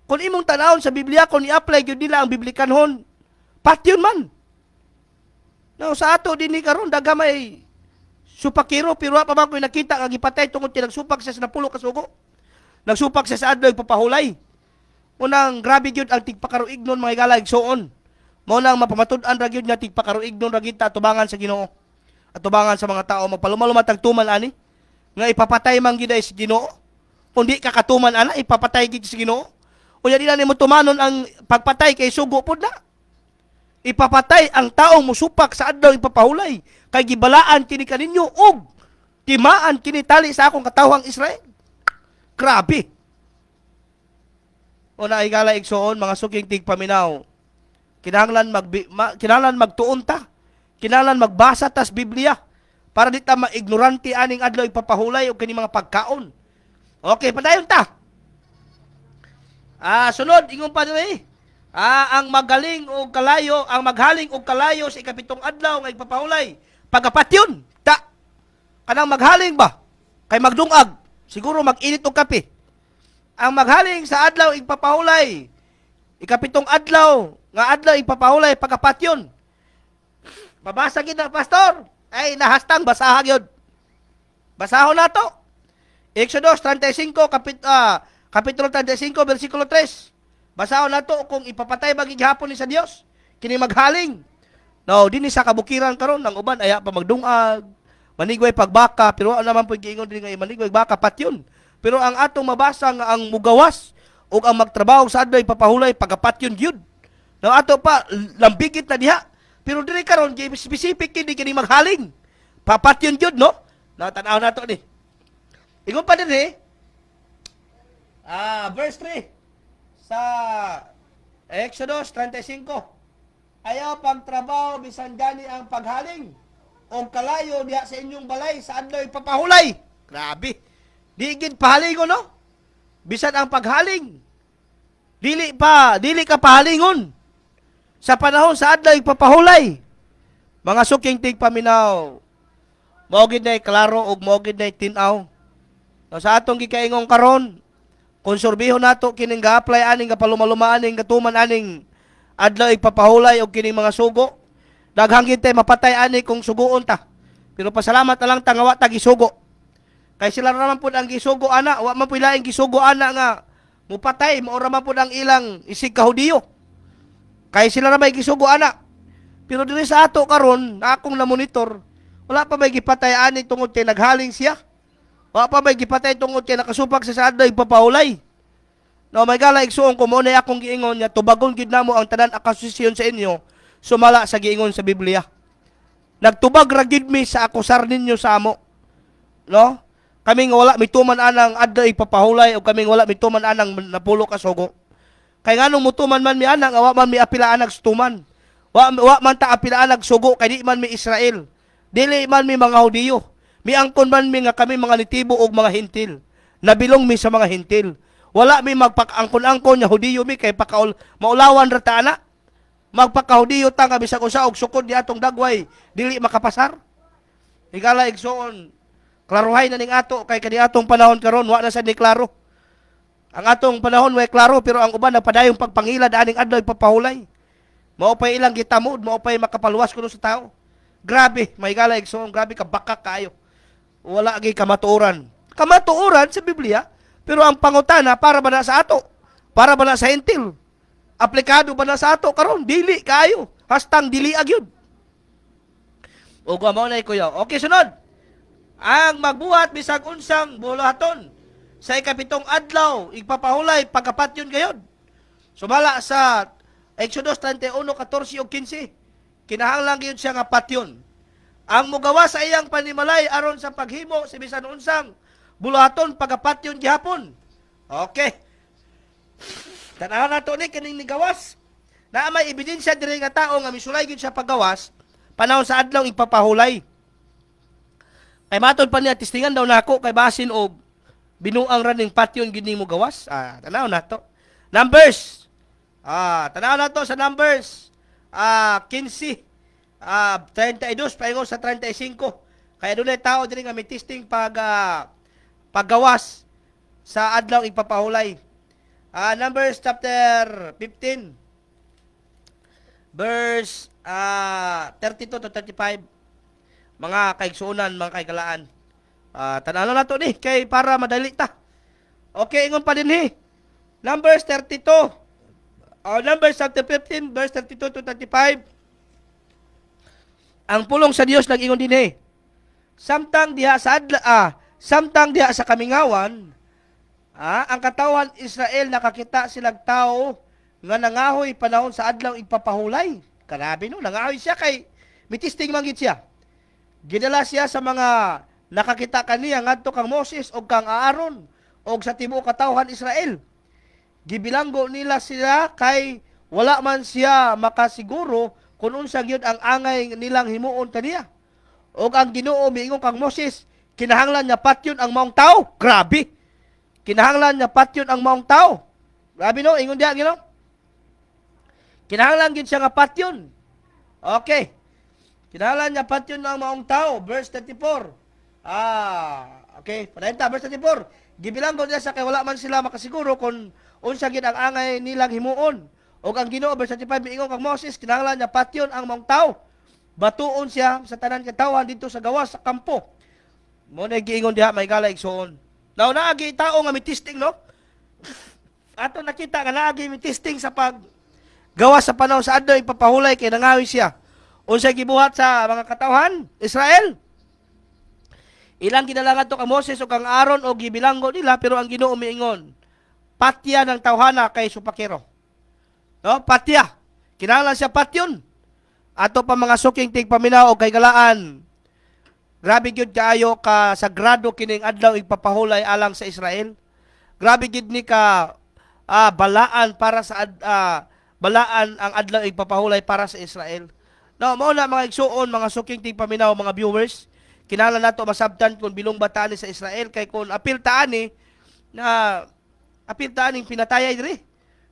Kung imong tanawon sa Biblia kung i-apply gyud nila ang biblikanhon patyon man. No, sa ato dinhi karon daga may supakiro pero wa pa man ko nakita nga gipatay tungod kay nagsupak siya sa 10 ka sugo. Nagsupak siya sa adlaw papahulay. Unang grabe gyud ang tigpakaruignon mga higala igsoon. Mao nang mapamatud-an ra gyud nga tigpakaruignon ra gid ta atubangan sa Ginoo. Atubangan sa mga tao magpalumalumat tagtuman ani nga ipapatay man gyud si Ginoo. Kundi kakatuman ana ipapatay gyud si Ginoo. Unya di na nimo tumanon ang pagpatay kay sugo pud na. Ipapatay ang taong musupak sa adlaw ipapahulay kay gibalaan kini kaninyo og timaan kini tali sa akong katawhang Israel. Grabe. Una higala igsoon mga suking tigpaminaw. Kinahanglan magtuon ta. Kinahanglan magbasa tas Biblia para di ta maignorante aning adlaw ipapahulay og kini mga pagkaon. Okay, padayon ta. Sunod ingon pa diri. Ang maghaling og kalayo sa ikapitong adlaw nga ipapahulay. Pagapatyon ta. Kanang maghaling ba? Kay magdungag. Siguro mag-init og kape. Ang maghaling sa adlaw ipapahulay. Ikapitong adlaw nga adlaw ipapahulay pagapatyon. Babasa gid na pastor. Ay nahastang basaha gyud. Basahon nato. Exodus 35 kapitulo 35 bersikulo 3. Basahon nato kung ipapatay ba gihapon ni sa Dios kini maghaling. No, dinhi sa kabukiran karon ang uban aya pa magdungag, manigway pagbaka, pero ano naman po giingon din nga manigway baka patyon. Pero ang atong mabasa nga ang mugawas ug ang magtrabaho sa adlaw ipapahulay pagapatyon gyud. No, ato pa lambigit na diha. Pero diri karon specific kini maghaling. Papatyon gyud no? Natanaw nato ni. Ingon pa dinhi. Verse 3 sa Exodus 35. Ayaw pagtrabaho bisan gani ang paghaling o kalayo diha sa inyong balay sa adlaw ipapahulay. Grabe. Di gid pahalingon no? Bisan ang paghaling. Dili ka pahalingon. Sa panahon sa adlaw ipapahulay. Mga suking tigpaminaw. Mao gid nay klaro ug mao gid nay tin-aw. No, sa atong gikaingon karon, konsorbihon nato kining ga-apply aning kapaluma-luma aning gatuman aning adlaw ipapahulay og kining mga sugo. Daghang gid tay mapatay ani kung suguon ta. Pero pasalamat na lang ta nga wa ta gisugo. Kay sila raman pud ang gisugo ana, wa man pud laing gisugo ana nga mupatay, mao raman pud ang ilang isig ka Hudiyo. Kay sila ra may gisugo ana. Pero diri sa ato karon, na akong na-monitor, wala pa may gipatay ani tungod kay naghaling siya. Wala pa may gipatay tungod kay nakasupag sa adlaw ipapahulay. No, may gala igsuon ko mo na akong giingon nga tubagon gid namo ang tanan akusasyon sa inyo sumala sa giingon sa Biblia. Nagtubag ra gid mi sa akusar ninyo sa amo. No? Kaming wala mituman anang adlaw ipapahulay o kaming wala mituman anang napulo ka sugo. Kay nganong mutuman man mi anang wa man mi apilaan nag sutuman. Wa man ta apilaan nag sugo kay di man mi Israel. Dili man mi mga Hudiyo. Miangkon man mi nga kami mga nitibo og mga hintil. Nabilong mi sa mga hintil. Wala mi magpakangkon-angkon nga Hudiyo mi kay maulawan ra ta ana. Magpaka-Hudiyo ta nga bisag usa og sukod di atong dagway dili makapasar. Higala igsoon. Klaruhay na ning ato kay kani atong panahon karon wa na sad ni klaro. Ang atong panahon way klaro pero ang uban nagpadayong pagpangilad aning adlaw ipapahulay. Mao pay ilang gitamod, mao pay makapaluwas kuno sa tao. Grabe, may gala igsoon, grabe ka baka kayo. Wala gi kamatuoran. Kamatuoran sa Biblia, pero ang pangutana para ba na sa ato? Para ba na sa hentil? Aplikado ba na sa ato karon? Dili kayo. Hastang dili agyud. O mao na kuya. Okay, sunod. Ang magbuhat bisag unsang bulahaton sa ikapitong adlaw igpapahulay pagkapatyon gayod. Sumala sa Exodus 31:14 ug 15. Kinahanglan gyud siya nga patyon. Ang mugawa sa iyang panimalay aron sa paghimo sa bisan unsang bulahaton pagkapatyon gihapon. Okay. Tanaw nato ni kining nigawas. Na may ebidensya diri nga tao nga misulay gyud siya paggawas panahon sa adlaw igpapahulay. Kay matod pa niya, tistingan daw nako kay basin og binuang raning patyon gid nimo gawas. Tanaw nato. Numbers. Tanaw nato sa Numbers. 15. 32 paingon sa 35. Kaya dunay tao diri nga may testing paggawas sa adlaw ipapahulay. Numbers chapter 15. Verse 32 to 35. Mga kaigsuunan, mga kaigalaan. Tanaw na to ni, kay para madali ta. Okay, ingon pa din Numbers 32. Numbers chapter 15, verse 32 to 35. Ang pulong sa Dios nag-ingon dinhi. Samtang diha sa kamingawan, ang katawan Israel nakakita silang tao nga nangahoy panahon sa adlaw igpapahulay. Karabi no, nangahoy siya kay mitisting manggit siya. Gidala siya sa mga nakakita kaniya ngadto kang Moses o kang Aaron o sa tibuok katawhan Israel. Gibilanggo nila sila kay wala man siya makasiguro kung unsa gyud ang angay nilang himuon kaniya. Og ang Ginoo miingon kang Moses, kinahanglan niya patyon ang maong tao. Grabe. Kinahanglan niya patyon ang maong tao. Grabe no, ingon diha Ginoo. Kinahanglan gyud siya nga patyon. Okay. Kinahanglan niya patyon ang maong tao. Verse 34. Okay. Padayta, verse 34. Gibilanggo nila sa kay wala man sila makasiguro kung unsa gid ang angay nilang himuon. Og ang Ginoo verse 35 miingon kang Moses, kinahanglan niya patyon ang maong tao. Batuon siya sa tanan katawhan dito sa gawas sa kampo. Mo na giingon diha may gala igsoon. Now naagi tao nga mitisting no? Ato nakita nga naagi mitisting sa pag gawas sa panahon sa adlaw ipapahulay kay nangawi siya. Unsa gibuhat sa mga katawhan Israel? Ilang ginalangan to kang Moses o kang Aaron o gibilanggo nila pero ang Ginoo miingon, patya ng tawhana kay supakero. No, patya. Kinahanglan siya patyon. Ato pa mga suking tigpaminaw o kay galaan. Grabe gyud kaayo ka sagrado kining adlaw igpapahulay alang sa Israel. Grabe gyud ni ka balaan para sa balaan ang adlaw igpapahulay para sa Israel. No, mao na mga igsuon, mga suking tigpaminaw, mga viewers. Kinahanglan nato masabtan kung bilong bataan sa Israel kay kung apil taani na apil taaning pinatayay diri.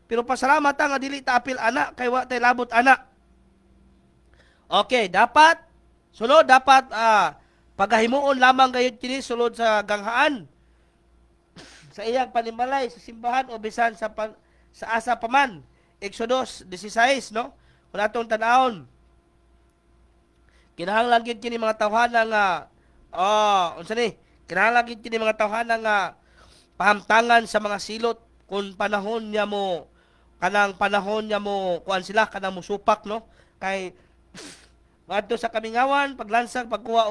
Pero pasalamat nga dili ta apil ana kay wa tay labot ana. Okay, dapat sulod dapat pagahimuon lamang gayud kini sulod sa ganghaan. Sa iyang panimalay sa simbahan o bisan sa asa pa man. Exodus 16, no? Kung atong tan-awon. Kinahanglan gyud kini mga tawhana nga unsa ni? Kinahanglan gyud kini mga tawhana nga pahamtangan sa mga silot kung panahon niya mo kuan sila kanang musupak no kay ngadto sa kamingawan paglansang pagkuha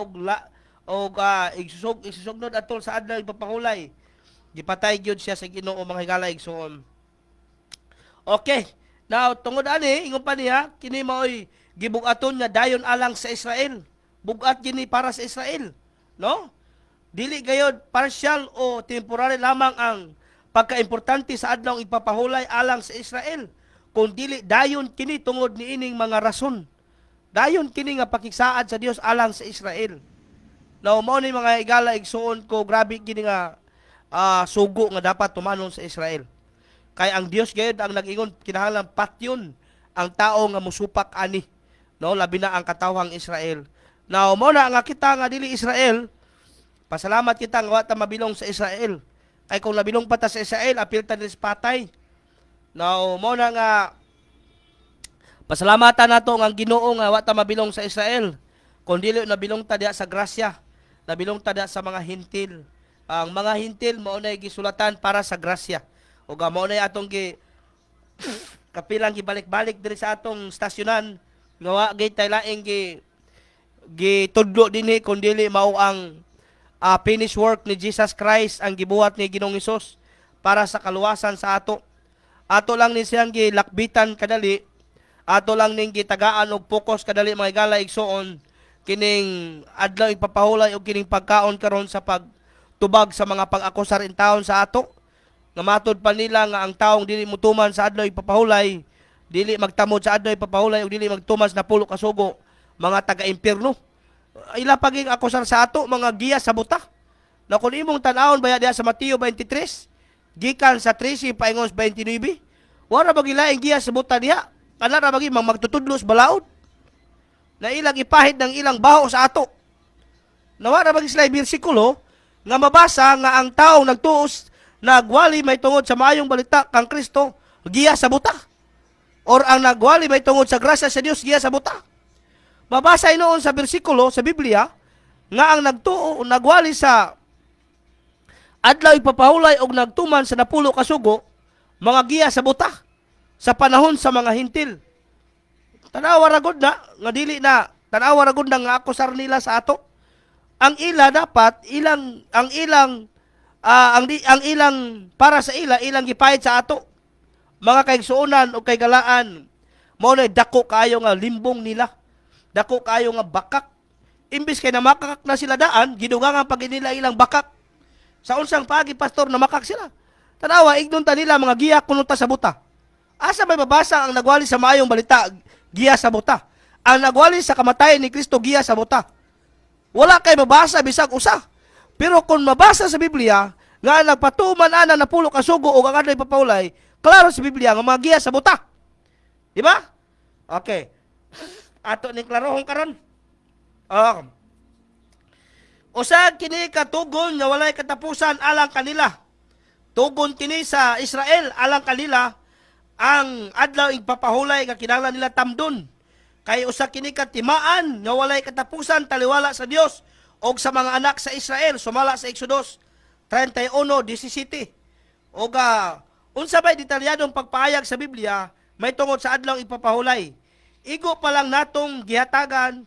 og igsusugnod atol sa adlaw ipapahulay gipatay gyud siya sa Ginoo mga higala igsoon. Okay, now tungod ani ingon pa niya kini maoy gibugaton nga dayon alang sa Israel. Bugat gini para sa Israel, no? Dili gayud partial o temporary lamang ang pagkaimportante sa adlaw ipapahulay alang sa Israel. Kung dili dayon kini tungod niining mga rason. Dayon kini nga pakigsaad sa Dios alang sa Israel. Now mao ni mga igala igsuon ko grabe kini nga sugo nga dapat tumanon sa Israel. Kay ang Dios gayud ang nag-ingon kinahanglan patyon ang tao nga musupak ani. No, labi na ang katawhang Israel. Now mao na nga kita nga dili Israel. Pasalamat kita nga wa ta mabilong sa Israel. Kay kung nabilong pa ta sa Israel, apil ta sa patay. Now, mo na nga pasalamatan nato nga Ginoo nga wa ta mabilong sa Israel. Kung dili nabilong ta diha sa grasya, nabilong ta diha sa mga hintil. Ang mga hintil mao na gisulatan para sa grasya. O mao na atong kapilang gibalik-balik diri sa atong stasyonan nga wa gay tay laing gitudlo dinhi kun dili mao ang finished work ni Jesus Christ ang gibuhat ni Ginoong Hesus para sa kaluwasan sa ato. Ato lang ni siyang gilakbitan kadali, ato lang ning gitagaan og focus kadali mga igala igsoon kining adlaw ipapahulay og kining pagkaon karon sa pagtubag sa mga pag-akusar in taon sa ato. Nga matud pa nila nga ang taong dili mutuman sa adlaw ipapahulay, dili magtamod sa adlaw ipapahulay ug dili magtumas na pulo ka sugo, mga taga-impierno. Ila paging akusar sa ato mga giya sa buta. Na kung imong tan-awon baya diha sa Mateo 23, gikan sa 13 paingon 29, wala ba gilaing giya sa buta diha? Kana ra bagi magtutudlos balaod. Na ilang ipahid ng ilang baho sa ato. Nawara bagi sila bersikulo nga mabasa nga ang taong nagtuos nagwali may tungod sa maayong balita kang Kristo giya sa buta. Or ang nagwali may tungod sa grasya sa Dios giya sa buta. Mabasa noon sa bersikulo sa Biblia nga ang nagwali sa adlaw ipapahulay og nagtuman sa napulo ka sugo mga giya sa buta sa panahon sa mga hintil. Tanawa ra gud na nga dili na tanawa ra gud na nga akusar nila sa ato. Ang ila dapat ang ilang para sa ilang gipahit sa ato. Mga kaigsuonan o kaygalaan mao na dako kayo nga limbong nila. Dako kayo nga bakak. Imbis kay namakak na sila daan, gidugangan pag nila ilang bakak. Sa unsang pagi pastor namakak sila. Tanawa ignon ta nila mga giya kuno ta sa buta. Asa may mabasa ang nagwali sa maayong balita giya sa buta. Ang nagwali sa kamatayan ni Kristo giya sa buta. Wala kay mabasa bisag usa. Pero kung mabasa sa Biblia nga nagpatuman ana napulo ka sugo o ang adlay papaulay, klaro sa Biblia nga mga giya sa buta. Di ba? Okay. Ato ning klarohon karon. Usa kini katugon nga walay katapusan alang kanila. Tugon kini sa Israel alang kanila ang adlaw igpapahulay nga kinahanglan nila tamdon. Kay usa kini katimaan nga walay katapusan taliwala sa Dios og sa mga anak sa Israel sumala sa Exodus 31:17. Og unsa bay detalyadong pagpahayag sa Biblia may tungod sa adlaw igpapahulay. Igo pa lang natong gihatagan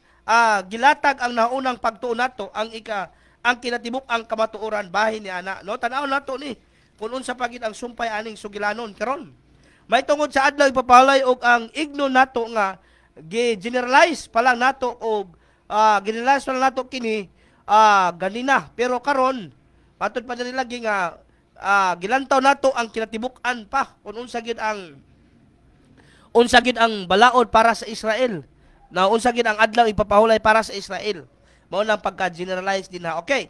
gilatag ang naunang pagtuon nato ang kinatibuk ang kamatuoran bahin ni ana no tan-aw nato ni kun unsa pagid ang sumpay aning sugilanon karon may tungod sa adlaw ipapahulay og ang igno nato nga gi-generalize pa lang nato og generalize pa lang nato kini ganina pero karon patud pa nila lagi nga gilantaw nato ang kinatibuk-an pa kun unsa gid ang balaod para sa Israel. Na unsa gid ang adlaw ipapahulay para sa Israel. Mao nang pagka-generalize din ha. Okay.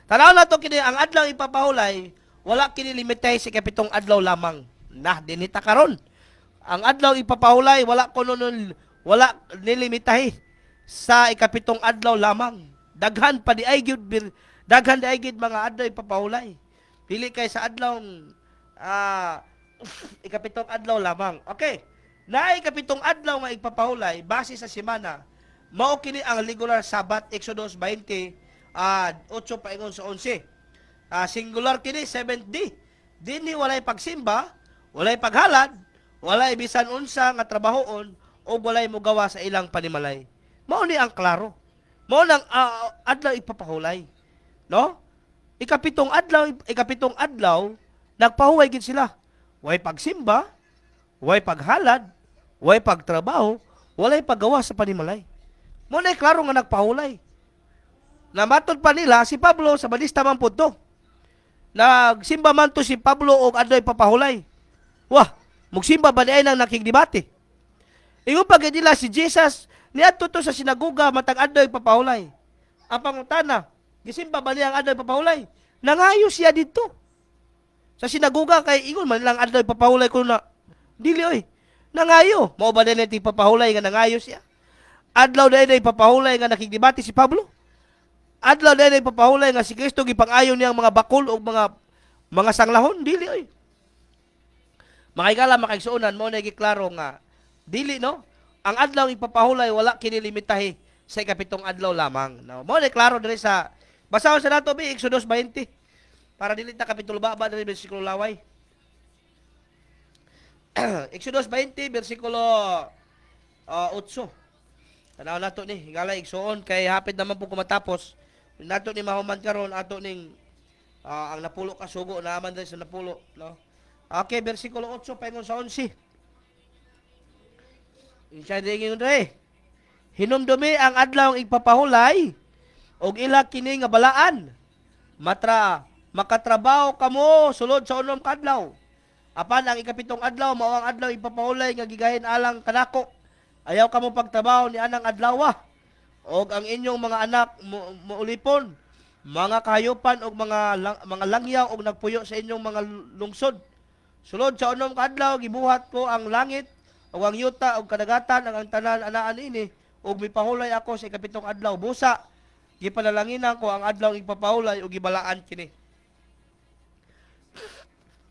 Tanaw na to kini ang adlaw ipapahulay wala kini limitahe sa kapitong adlaw lamang. Nah dinita karon. Ang adlaw ipapahulay wala nilimitahe sa ikapitong adlaw lamang. Daghan di ay gid mga adlaw ipapahulay. Dili kay sa adlaw ikapitong adlaw lamang. Okay. Naay kapitong adlaw nga igpapahulay base sa semana mao kini ang regular Sabat Exodus 20 8 paingon sa 11. Singular kini 7th day. Dinhi walay pagsimba, walay paghalad, walay bisan unsa nga trabahoon o walay mogawa sa ilang panimalay. Mao ni ang klaro. Mao nang adlaw igpapahulay. No? Ikapitong adlaw nagpahuway gid sila. Way pagsimba, way paghalad, way pagtrabaho, walay paggawa sa panimalay. Mo na klaro nga nagpahulay. Namatod pa nila si Pablo sa balista man pudto. Nagsimba man to si Pablo og adlaw papahulay. Wah, mugsimba ba niya nang nakigdebate? Ingon pa gid nila si Jesus niadto to sa sinagoga matag adlaw papahulay. Ang pangutana, gisimba ba niya ang adlaw papahulay? Nangayo siya dito. Sa sinagoga kay ingon man lang adlaw papahulay kuno na dili oy. Nangayo. Mao ba din iti papahulay nga nangayo siya? Adlaw din papahulay nga nakigdebate si Pablo? Adlaw din papahulay nga si Kristo gipang-ayo niyang mga bakol o mga sanglahon? Dili oy. Makaigala makaigsuonan mo na giklaro nga dili no? Ang adlaw ipapahulay wala kini limitahe sa ikapitong adlaw lamang. No? Mo na klaro diri sa basahon sa nato bi Exodus 20 para dili ta kapitulo baba diri bersikulo laway. Exodus 20, versikulo 8. Tanaw nato ni, hingala igsuon, kay hapit naman po kumatapos. Nato ni mahuman karon ato ning ang napulo ka sugo, naaman din sa napulo. No? Okay, versikulo 8, paingon sa 11. Insya dingin rin. Hinumdumi ang adlaw igpapahulay, og ila kini nga balaan. Makatrabaho kamo sulod sa unom kadlaw. Apan ang ikapitong adlaw mao ang adlaw ipapahulay nga gigahin alang kanako. Ayaw kamo pagtrabaho ni anang adlaw. Og ang inyong mga anak muulipon, mga kahayupan og mga langyaw og nagpuyo sa inyong mga lungsod. Sulod sa unom ka adlaw gibuhat ko ang langit og ang yuta og kadagatan ang tanan anaan ini og mipahulay ako sa ikapitong adlaw. Busa gipanalanginan ko ang adlaw ipapahulay og gibalaan kini.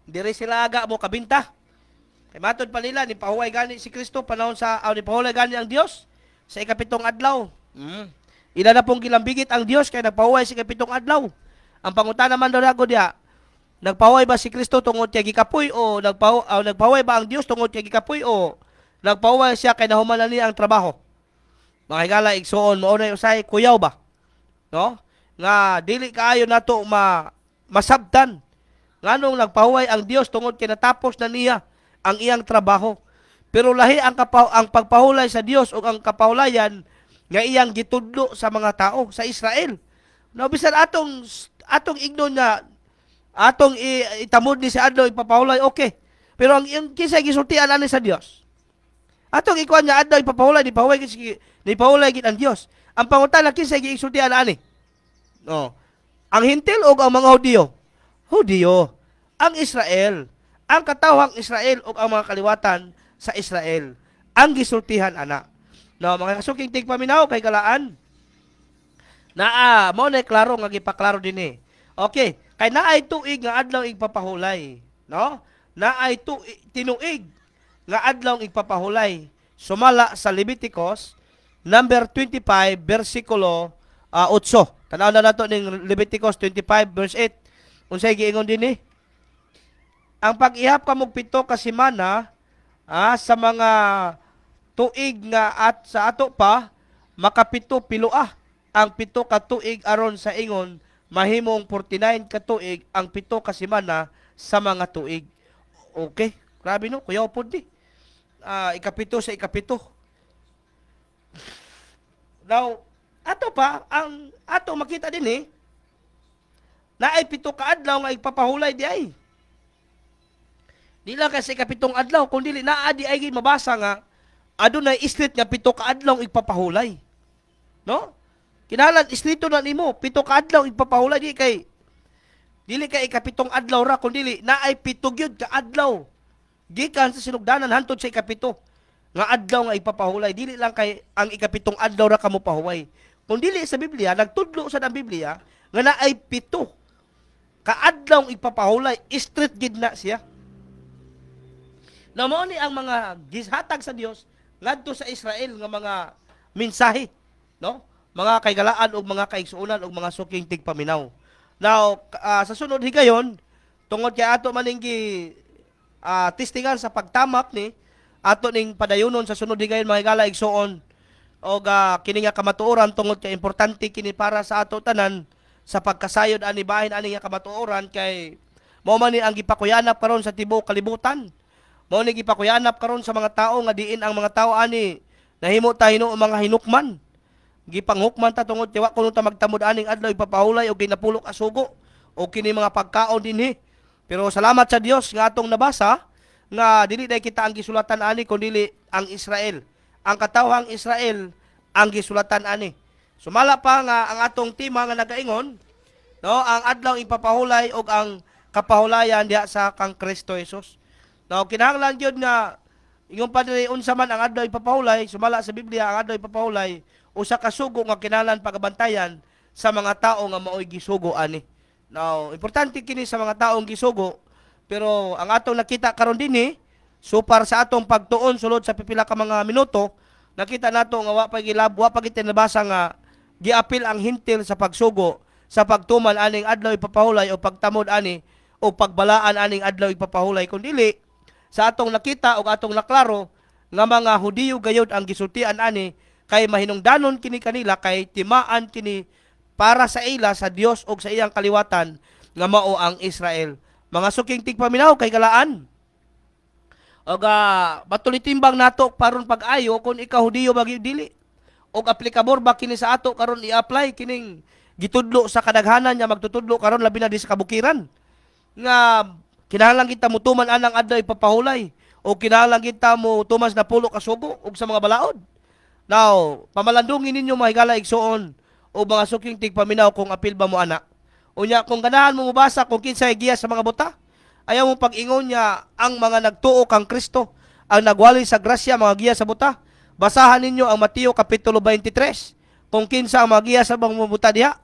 Diri sila aga mo kabinta. Kay matod pa nila ni pahuway gani si Kristo panahon sa ni pahuway gani ang Dios sa ikapitong adlaw. Ila na pong gilambigit ang Dios kay nagpahuway sa ikapitong adlaw. Ang pangutana man daw nago diha, Nagpahuway ba si Kristo tungod kay gikapoy o nagpahuway ba ang Dios tungod kay gikapoy o nagpahuway siya kay nahumanan niya ang trabaho? Mga higala igsoon mao na usay kuyaw ba? No? Nga dili kaayo nato masabtan nganong nagpahuway ang Dios tungod kay natapos na niya ang iyang trabaho. Pero lahi ang pagpahulay sa Dios o ang kapahulayan nga iyang gitudlo sa mga tao sa Israel. No, bisan atong ignon nga atong itamod ni si adlaw ipapahulay, okay. Pero ang kinsay gisultian ani sa Dios. Atong ikuan nga adlaw ipapahulay ni pahulay gid ang Dios. Ang pangutana kinsay gisultian ani? No. Ang hintil o ang mga Hudiyo? Hudiyo. Ang Israel, ang katawhang Israel o ang mga kaliwatan sa Israel ang gisultihan ana. No, mga kasuking tigpaminaw kay kalaan. Mao na klaro nga gipaklaro dinhi. Okay, kay naay tuig nga adlaw igpapahulay, no? Naay tinuig nga adlaw igpapahulay. Sumala sa Leviticus number 25 bersikulo 8. Tanaw na nato ning Leviticus 25 verse 8. Unsay giingon dinhi? Ang pag-ihap kamog 7 ka semana sa mga tuig nga at sa ato pa makapito piloa ang 7 ka tuig aron sa ingon mahimong 49 ka tuig ang 7 ka semana sa mga tuig. Okay, grabe no, kuyaw pod di. Ikapito sa ikapito. Now, ato pa ang ato makita din naay 7 ka adlaw nga igpapahulay di ay. Di lang kasi kapitong adlaw, kundi naadi ay mabasa nga, adunay islit nga 7 ka adlaw igpapahulay. No? Kinalan, islito na nimo, 7 ka adlaw igpapahulay, dili kay ikapitong adlaw ra, kundi naay 7 gyud ka adlaw. Gikan sa sinugdanan, hantod sa ikapito, nga adlaw nga igpapahulay, dili lang kay ang ikapitong adlaw ra kamo pahuway. Kung dili sa Biblia, nagtudlo sa ang Biblia, nga naay 7 ka adlaw igpapahulay, street gid na siya. Na mao ni ang mga gihatag sa Dios ngadto sa Israel nga mga mensahe, no? Mga kaygalaan ug mga kaigsuonan ug mga suking tigpaminaw. Now, sa sunod higayon, tungod kay ato maning testingan sa pagtamak ni ato ning padayunon sa sunod higayon mga higala igsuon og kini nga kamatuoran tungod kay importante kini para sa ato tanan sa pagkasayod ani bahin ani nga kamatuoran kay mao man ni ang gipakuyanap karon sa tibuok kalibutan. Mao ni gipakuyanap karon sa mga tao nga diin ang mga tao ani nahimo ta hino mga hinukman. Gipanghukman ta tungod kay wa kuno ta magtamod aning adlaw ipapahulay og ginapulok asugo o kini mga pagkaon dinhi. Pero salamat sa Dios nga atong nabasa nga dili day kita ang gisulatan ani kundi ang Israel. Ang katawhang Israel ang gisulatan ani. Sumala pa nga ang atong tema nga nagaingon, no, ang adlaw ipapahulay og ang kapahulayan diha sa kang Kristo Jesus. Now, kinahanglan yun nga, yung padre, unsa man ang adlaw ipapahulay, sumala sa Biblia, ang adlaw ipapahulay, usa ka sugo nga kinahanglan pagabantayan sa mga tao nga mao'y gisugo ani. Now, importante kini sa mga taong gisugo, pero ang atong nakita karon dinhi, so para sa atong pagtuon sulod sa pipila ka mga minuto, nakita nato nga wa pa gitinabasa nga giapil ang hintil sa pagsugo, sa pagtuman aning adlaw ipapahulay o pagtamod ani o pagbalaan aning adlaw ipapahulay kun dili sa atong nakita o atong naklaro nga mga Hudiyo gayud ang gisultian ani kay mahinungdanon kini kanila kay timaan kini para sa ila sa Dios o sa iyang kaliwatan nga mao ang Israel. Mga suking tigpaminaw kay galaan. Og matulitimbang nato paron pag-ayo kung ikaw Hudiyo ba dili. Og aplikabor ba kini sa ato karon i-apply kining gitudlo sa kadaghanan nga magtutudlo karon labi na di sa kabukiran. Nga kinahanglan kita mutuman anang adlaw ipapahulay o kinahanglan kita mo tumas na pulo ka sugo og sa mga balaod. Now, pamalandungin ninyo mga higala igsuon o mga suking tigpaminaw kung apil ba mo ana. Unya kung ganahan mo mubasa kung kinsay giya sa mga buta, ayaw mo pag-ingon niya ang mga nagtuo kang Kristo, ang nagwali sa grasya mga giya sa buta. Basahan ninyo ang Mateo kapitulo 23 kung kinsa ang mga giya sa mga buta diha,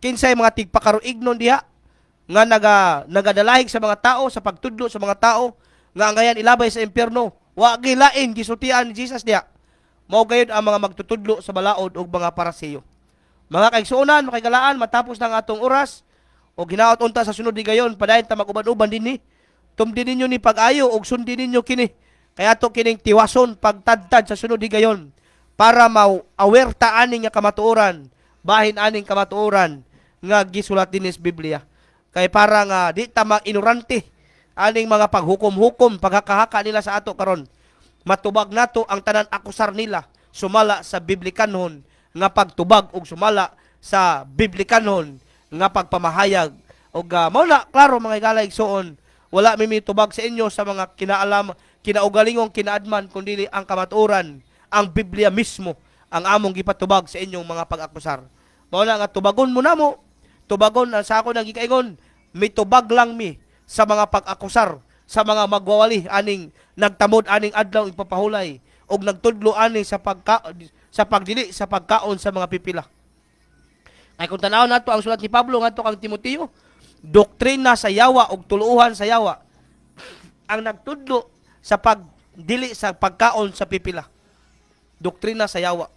kinsay mga tigpakaruignon diha nga nagadalahig sa mga tao sa pagtudlo sa mga tao nga ngayon ilabay sa impyerno. Wa gilain gisultian ni Jesus diha. Mao gayud ang mga magtutudlo sa balaod ug mga parasiyo. Mga kaigsuonan, makagalaan matapos ng atong oras O ginaot unta sa sunod di gayon, padayon ta mag-uban-uban dinhi. Tumdin ninyo ni pag-ayo og sundin ninyo kini. Kaya to kining tiwason pagtadtad sa sunod di gayon para ma-aware ta ani nga kamatuoran, bahin aning kamatuoran nga gisulat dinhi sa Biblia. Kay para nga di ta mag-ignorante aning mga paghukom-hukom, paghakahaka nila sa ato karon. Matubag nato ang tanan akusar nila sumala sa biblikanhon nga pagtubag og sumala sa biblikanhon nga pagpamahayag. Og mao na klaro mga higala igsoon, wala mi mitubag sa inyo sa mga kinaugalingong kinaadman kundi ang kamatuoran, ang Biblia mismo ang among gipatubag sa inyong mga pag-akusar. Mao na nga tubagon mo namo, tubagon sa ako nang gikaingon, mitubag lang mi sa mga pag-akusar, sa mga magwawali aning nagtamod aning adlaw ipapahulay og nagtudlo ani sa pagdili sa pagkaon sa mga pipila. Ay kung tanaw nato ang sulat ni Pablo ngadto kang Timoteo, doktrina sa yawa og tuluhan sa yawa ang nagtudlo sa pagdili sa pagkaon sa pipila. Doktrina sa yawa.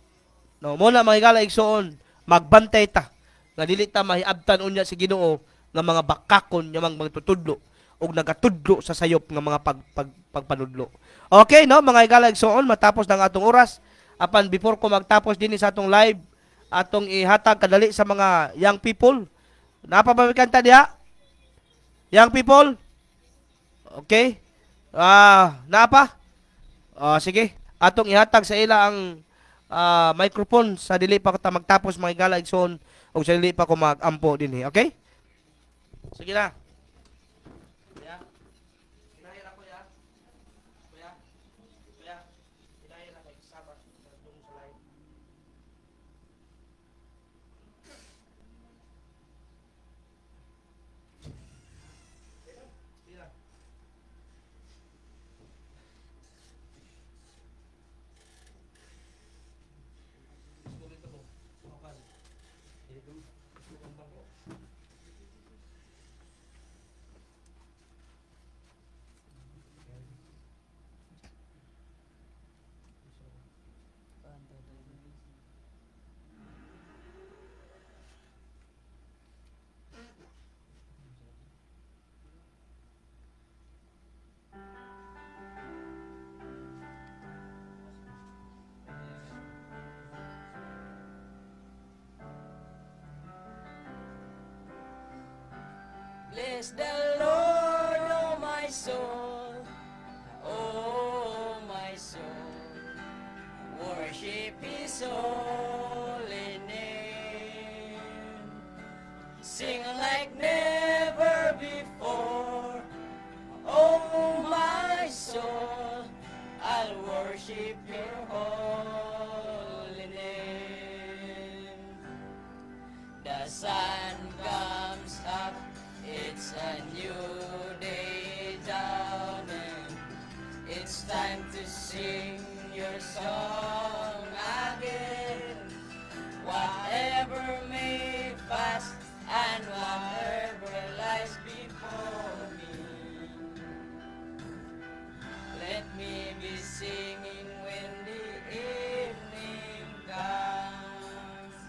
No, mo na mga higala igsoon, magbantay ta nga dili ta mahiabtan unya si Ginoo nga mga bakakon nga magtutudlo og nagatudlo sa sayop nga mga pagpanudlo. Okay, no, mga higala igsoon, matapos ng atong oras, apan before ko magtapos din sa atong live, atong ihatag kadali sa mga young people. Napabalikan ta diha? Young people? Okay? Napa? Sige. Atong ihatag sa ila ang microphone sa dili pa ta magtapos mga higala igsoon o sa dili pa ko magampo din. Okay? Sige na. Kuya. Inahin ako ya. Kuya. Kuya. Inahin ako isama sa live. Bless the Lord, oh my soul, oh my soul, worship His holy name. Sing like never before, oh my soul, I'll worship Your holy name. The sun comes up, it's a new day dawning. It's time to sing your song again. Whatever may pass and whatever lies before me, let me be singing when the evening comes.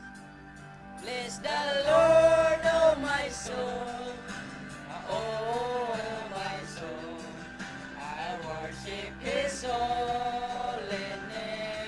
Bless the Lord, oh my soul, oh my soul, I worship His holy name.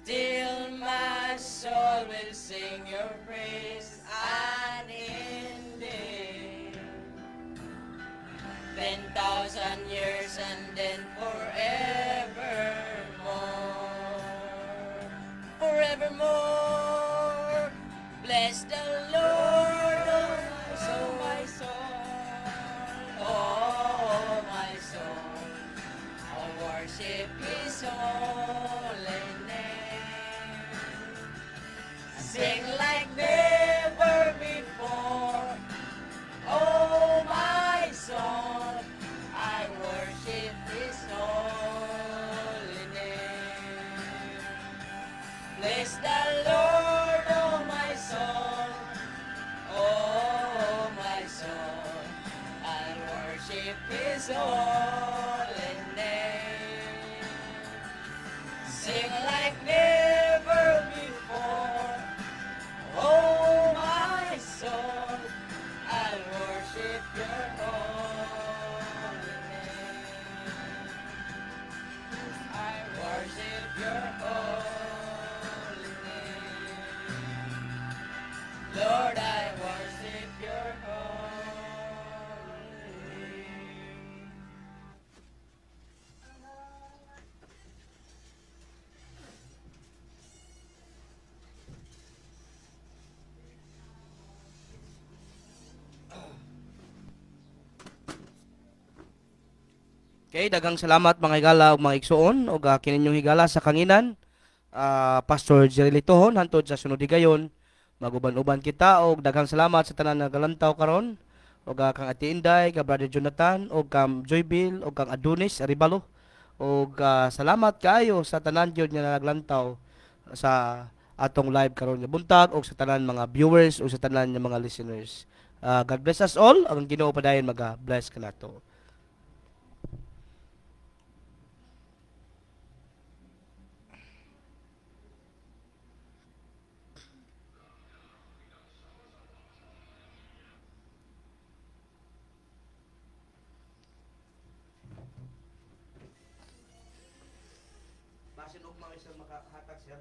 till my soul will sing your praise unending. 10,000 years and then forevermore. Forevermore. Bless the Lord, oh my soul, oh my soul. I'll worship His holy name. Sing like never before. Oh my soul, I worship His holy name. Bless the Lord, oh my soul, oh my soul, I worship His holy name. Sing like never before. Oh my soul, I worship your holy name. I worship your holy name. Lord, I worship your holy name. Okay, daghang salamat mga higala ug mga igsoon ug kininyong higala sa kanginan. Pastor Jerry Litohon hantod sa sunod higayon. Maguban-uban kita og daghang salamat sa tanan nga galantaw karon. Ug kang Ate Inday, ka Brother Jonathan, ug kang Joybill, ug kang Adonis Aribalo. Ug salamat kaayo sa tanan gyud nga naglantaw sa atong live karon nga buntag ug sa tanan mga viewers ug sa tanan nga mga listeners. God bless us all. Ang Ginoo padayon maga-bless kanato. Basin og mga isang makahatag siya.